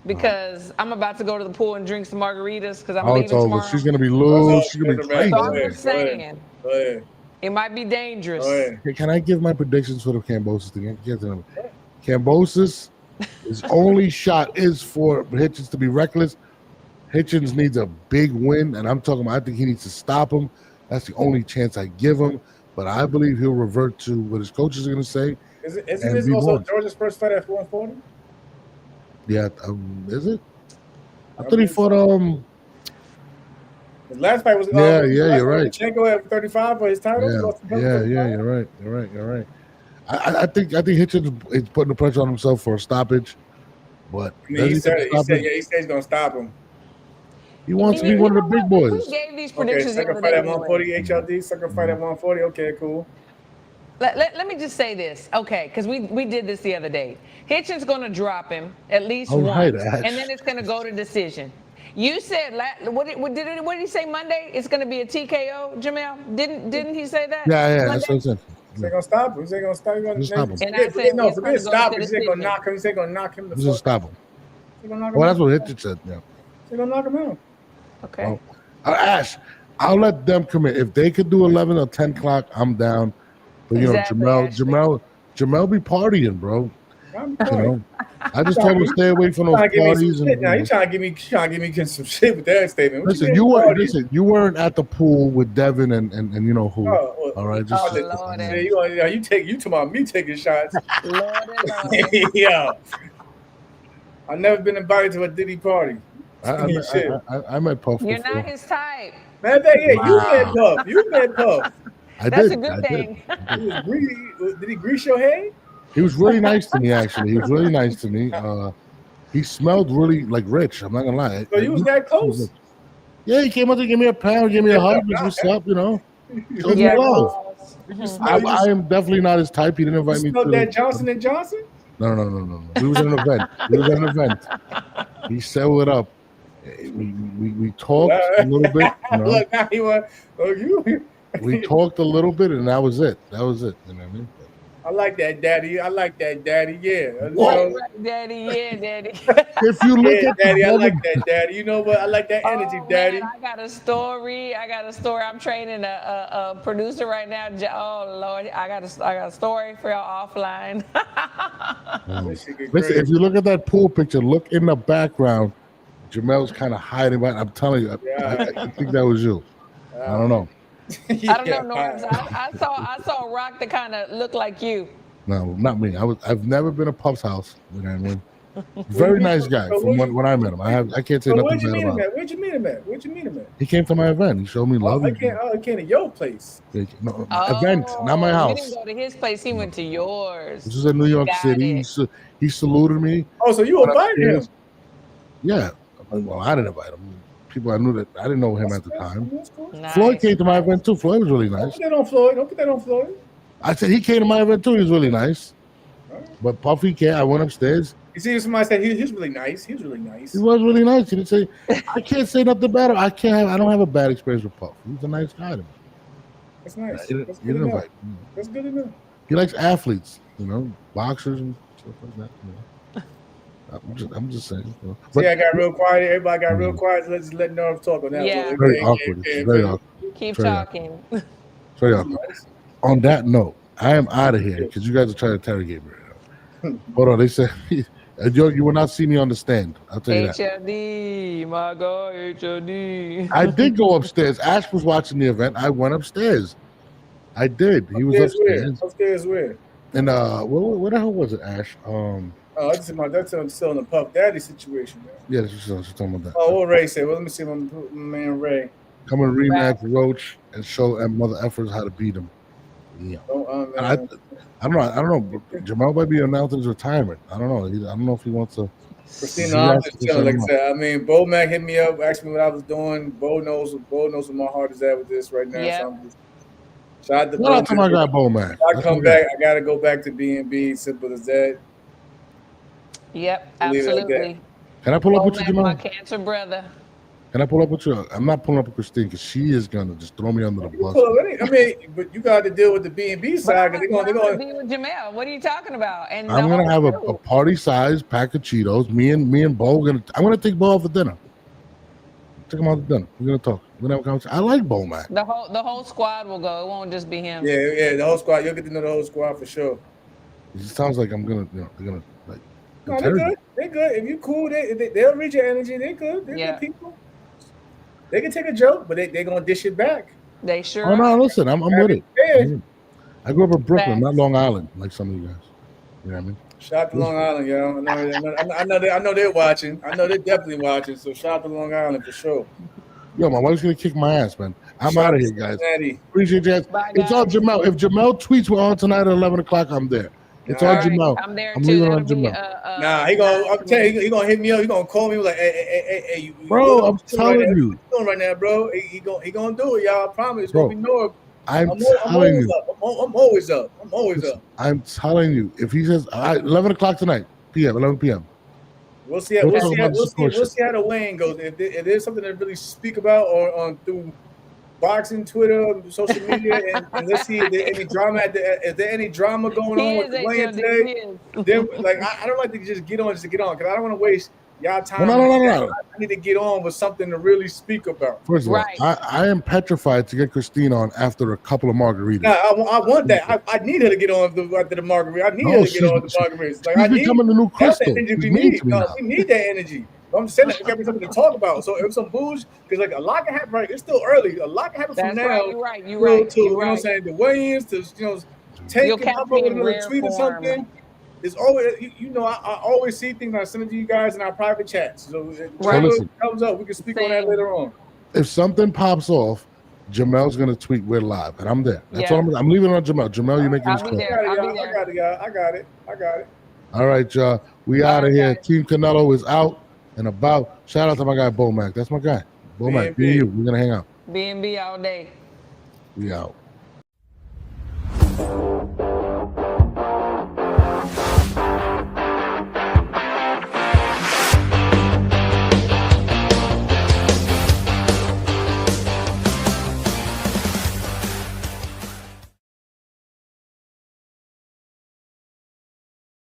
because I'm about to go to the pool and drink some margaritas because I'm leaving tomorrow. She's gonna be loose. She's gonna be crazy. So I'm just saying, it might be dangerous. Hey, can I give my predictions for the Kambosos thing? Get to them. Kambosos, his only shot is for Hitchens to be reckless. Hitchens needs a big win, and I'm talking about I think he needs to stop him. That's the only chance I give him. But I believe he'll revert to what his coaches are going to say. Isn't this also George's first fight at 140? Yeah, is it? I thought he fought His last fight was you're right. Lomachenko at 35 for his title. Yeah, you're right. I think Hitchens is putting the pressure on himself for a stoppage, but he said he's gonna stop him. He wants to be one of the big boys. We gave these predictions. Second fight at 140 HLD. Second fight at 140. Okay, cool. Let me just say this, okay? Because we did this the other day. Hitchens gonna drop him at least once, and then it's gonna go to decision. You said what did he say Monday? It's gonna be a TKO, Jamel. Didn't he say that? Yeah, that's what he said. He's gonna stop him. He's gonna stop him. And I said, no, forget stop him. He's gonna knock him. He's gonna knock him. He's gonna stop him. Well, that's what Hitchens said. Yeah. He's gonna knock him out. Okay. Well, Ash, I'll let them commit. If they could do 11 or 10 o'clock, I'm down. But you know, Jamel be partying, bro. You know, I just told him to stay away from those parties. Now you trying to give me some shit with that statement. Listen, you weren't at the pool with Devin and you know who. All right, just you talking about me taking shots. Lord. Yeah. I've never been invited to a Diddy party. I met Puff. You're not his type. Man, you met Puff. You met Puff. That's a good thing. Did he grease your head? He was really nice to me, actually. He was really nice to me. He smelled really like rich. I'm not gonna lie. So you was that close? Yeah, he came up to give me a pound, give me a hug. What's up? You know. I am definitely not his type. He didn't invite me to that Johnson and Johnson. No. We was at an event. He settled it up. We talked a little bit. You know? We talked a little bit, and that was it. You know what I mean? I like that, Daddy. Yeah. Daddy, yeah, Daddy. If you look at Daddy, I like that, Daddy. You know what? I like that energy, Daddy. Man, I got a story. I'm training a producer right now. Oh Lord, I got a story for y'all offline. Listen, if you look at that pool picture, look in the background. Jamel's kind of hiding, but I'm telling you, I think that was you. I don't know. I don't know, Norms. I saw a rock that kind of looked like you. No, not me. I've never been to Puff's house. You know what I mean? Very nice guy from when I met him. I can't say So nothing where'd you bad meet about him him. at? Where'd you meet him at? Where'd you meet him at? He came to my event. He showed me love. I came to your place. No, event, not my You house. didn't go to his place. He went to yours. This was in New York Got City. it. He saluted me. Oh, so you went invited him? upstairs. Yeah. Well, I didn't invite him. People I knew that I didn't know him at the time. That's cool. Nice. Floyd came to my event too. Floyd was really Don't nice. put that on Floyd. Don't put that on Floyd. I said he came to my event too. He was really nice. But Puffy came. I went upstairs. You see, somebody said he's really nice. He was really nice. He was really nice. He didn't say. I can't say nothing bad. I don't have a bad experience with Puff. He's a nice guy to me. That's nice. He That's didn't good enough. invite me. That's good enough. He likes athletes, boxers and stuff like that. I'm just saying. But See, I got real quiet. Everybody got real quiet. So let's just let Norm talk on that. Yeah. So, very awkward. It's very awkward. Keep Very talking. Very awkward. On that note, I am out of here because you guys are trying to interrogate me right now. Hold on, they said you will not see me on the stand. I'll tell you that. HLD, my God, HLD. I did go upstairs. Ash was watching the event. I went upstairs. I did. He was upstairs. Upstairs where? And where the hell was it, Ash? Oh, that's still in the Puff Daddy situation. Man. Yeah, she's talking about that. Oh, what Ray said? Well, let me see my man Ray. Come and rematch Roach and show Mother Effers how to beat him. Yeah. And I don't know. Jamal might be announcing his retirement. I don't know. I don't know if he wants to. Christina, I'm just chilling. Like I said, I mean, Bo Mac hit me up, asked me what I was doing. Bo knows where my heart is at with this right now. Yep. So I'm just shout out to Shout out to my guy Bo Mac. I come back. I gotta go back to B&B. Simple as that. Yep, Leave it like absolutely. Can I pull up with you, My Jamal? cancer brother. Can I pull up with you? I'm not pulling up with Christine because she is gonna just throw me under the bus. I mean, but you got to deal with the B&B side because they're going. Be with Jamel. What are you talking about? And I'm gonna have a party size pack of Cheetos. Me and Bo I'm gonna take Bo out for dinner. Take him out to dinner. We're gonna talk. We're gonna have a conversation. I like Bo Mac. The whole squad will go. It won't just be him. Yeah, the whole squad. You'll get to know the whole squad for sure. It sounds like I'm gonna, they're gonna like. No, they're good. They're good. If you cool, they'll read your energy. They're good. They're good people. They can take a joke, but they're gonna dish it back. They sure. Oh no, listen, I'm with it. Yeah. I grew up in Brooklyn, not Long Island, like some of you guys. You know what I mean? Shout out to Long Island, yo. I know they're watching. I know they're definitely watching. So shout out to Long Island for sure. Yo, my wife's gonna kick my ass, man. I'm out of here, guys. Cincinnati. Appreciate you guys. Bye, It's on Jamel. If Jamel tweets we're on tonight at 11 o'clock, I'm there. It's on Jamel. I'm there I'm too. leaving on That'll be, Jamel. Nah, I'm telling you, he gonna hit me up. He gonna call me like, hey, Bro, I'm telling you. What you doing right now, bro? He gonna do it, y'all. I promise. It's Bro, gonna be Norm. I'm telling you. I'm always up. I'm always up. I'm telling you. If he says 11 o'clock tonight, 11 p.m. We'll see how the weighing goes. If there's something to really speak about or on through boxing, Twitter, social media, and let's see if there's any drama. Is there any drama going on with the weighing today? Then, like, I don't like to just get on because I don't want to waste y'all time. No. I need to get on with something to really speak about. First of all, I am petrified to get Christine on after a couple of margaritas. Nah, I want that. I need her to get on after the margarita. I need her to get on the margaritas. Like, she's becoming the new Crystal. We need that energy. I'm saying that we got something to talk about. So if some booze, because like a lot can happen, right? It's still early. A lot can happen from now. You're right. You know what I'm saying? The weigh-ins to take and hop over to a tweet or something. It's always I always see things I send it to you guys in our private chats. So listen, comes up, we can speak on that later on. If something pops off, Jamel's gonna tweet we're live, and I'm there. That's all I'm leaving it on Jamel. Jamel, you're making this call. I got it. All right, y'all. We out of here. Team Canelo is out and about. Shout out to my guy Bo Mac. That's my guy. Bo Mac. We're gonna hang out. B&B all day. We out.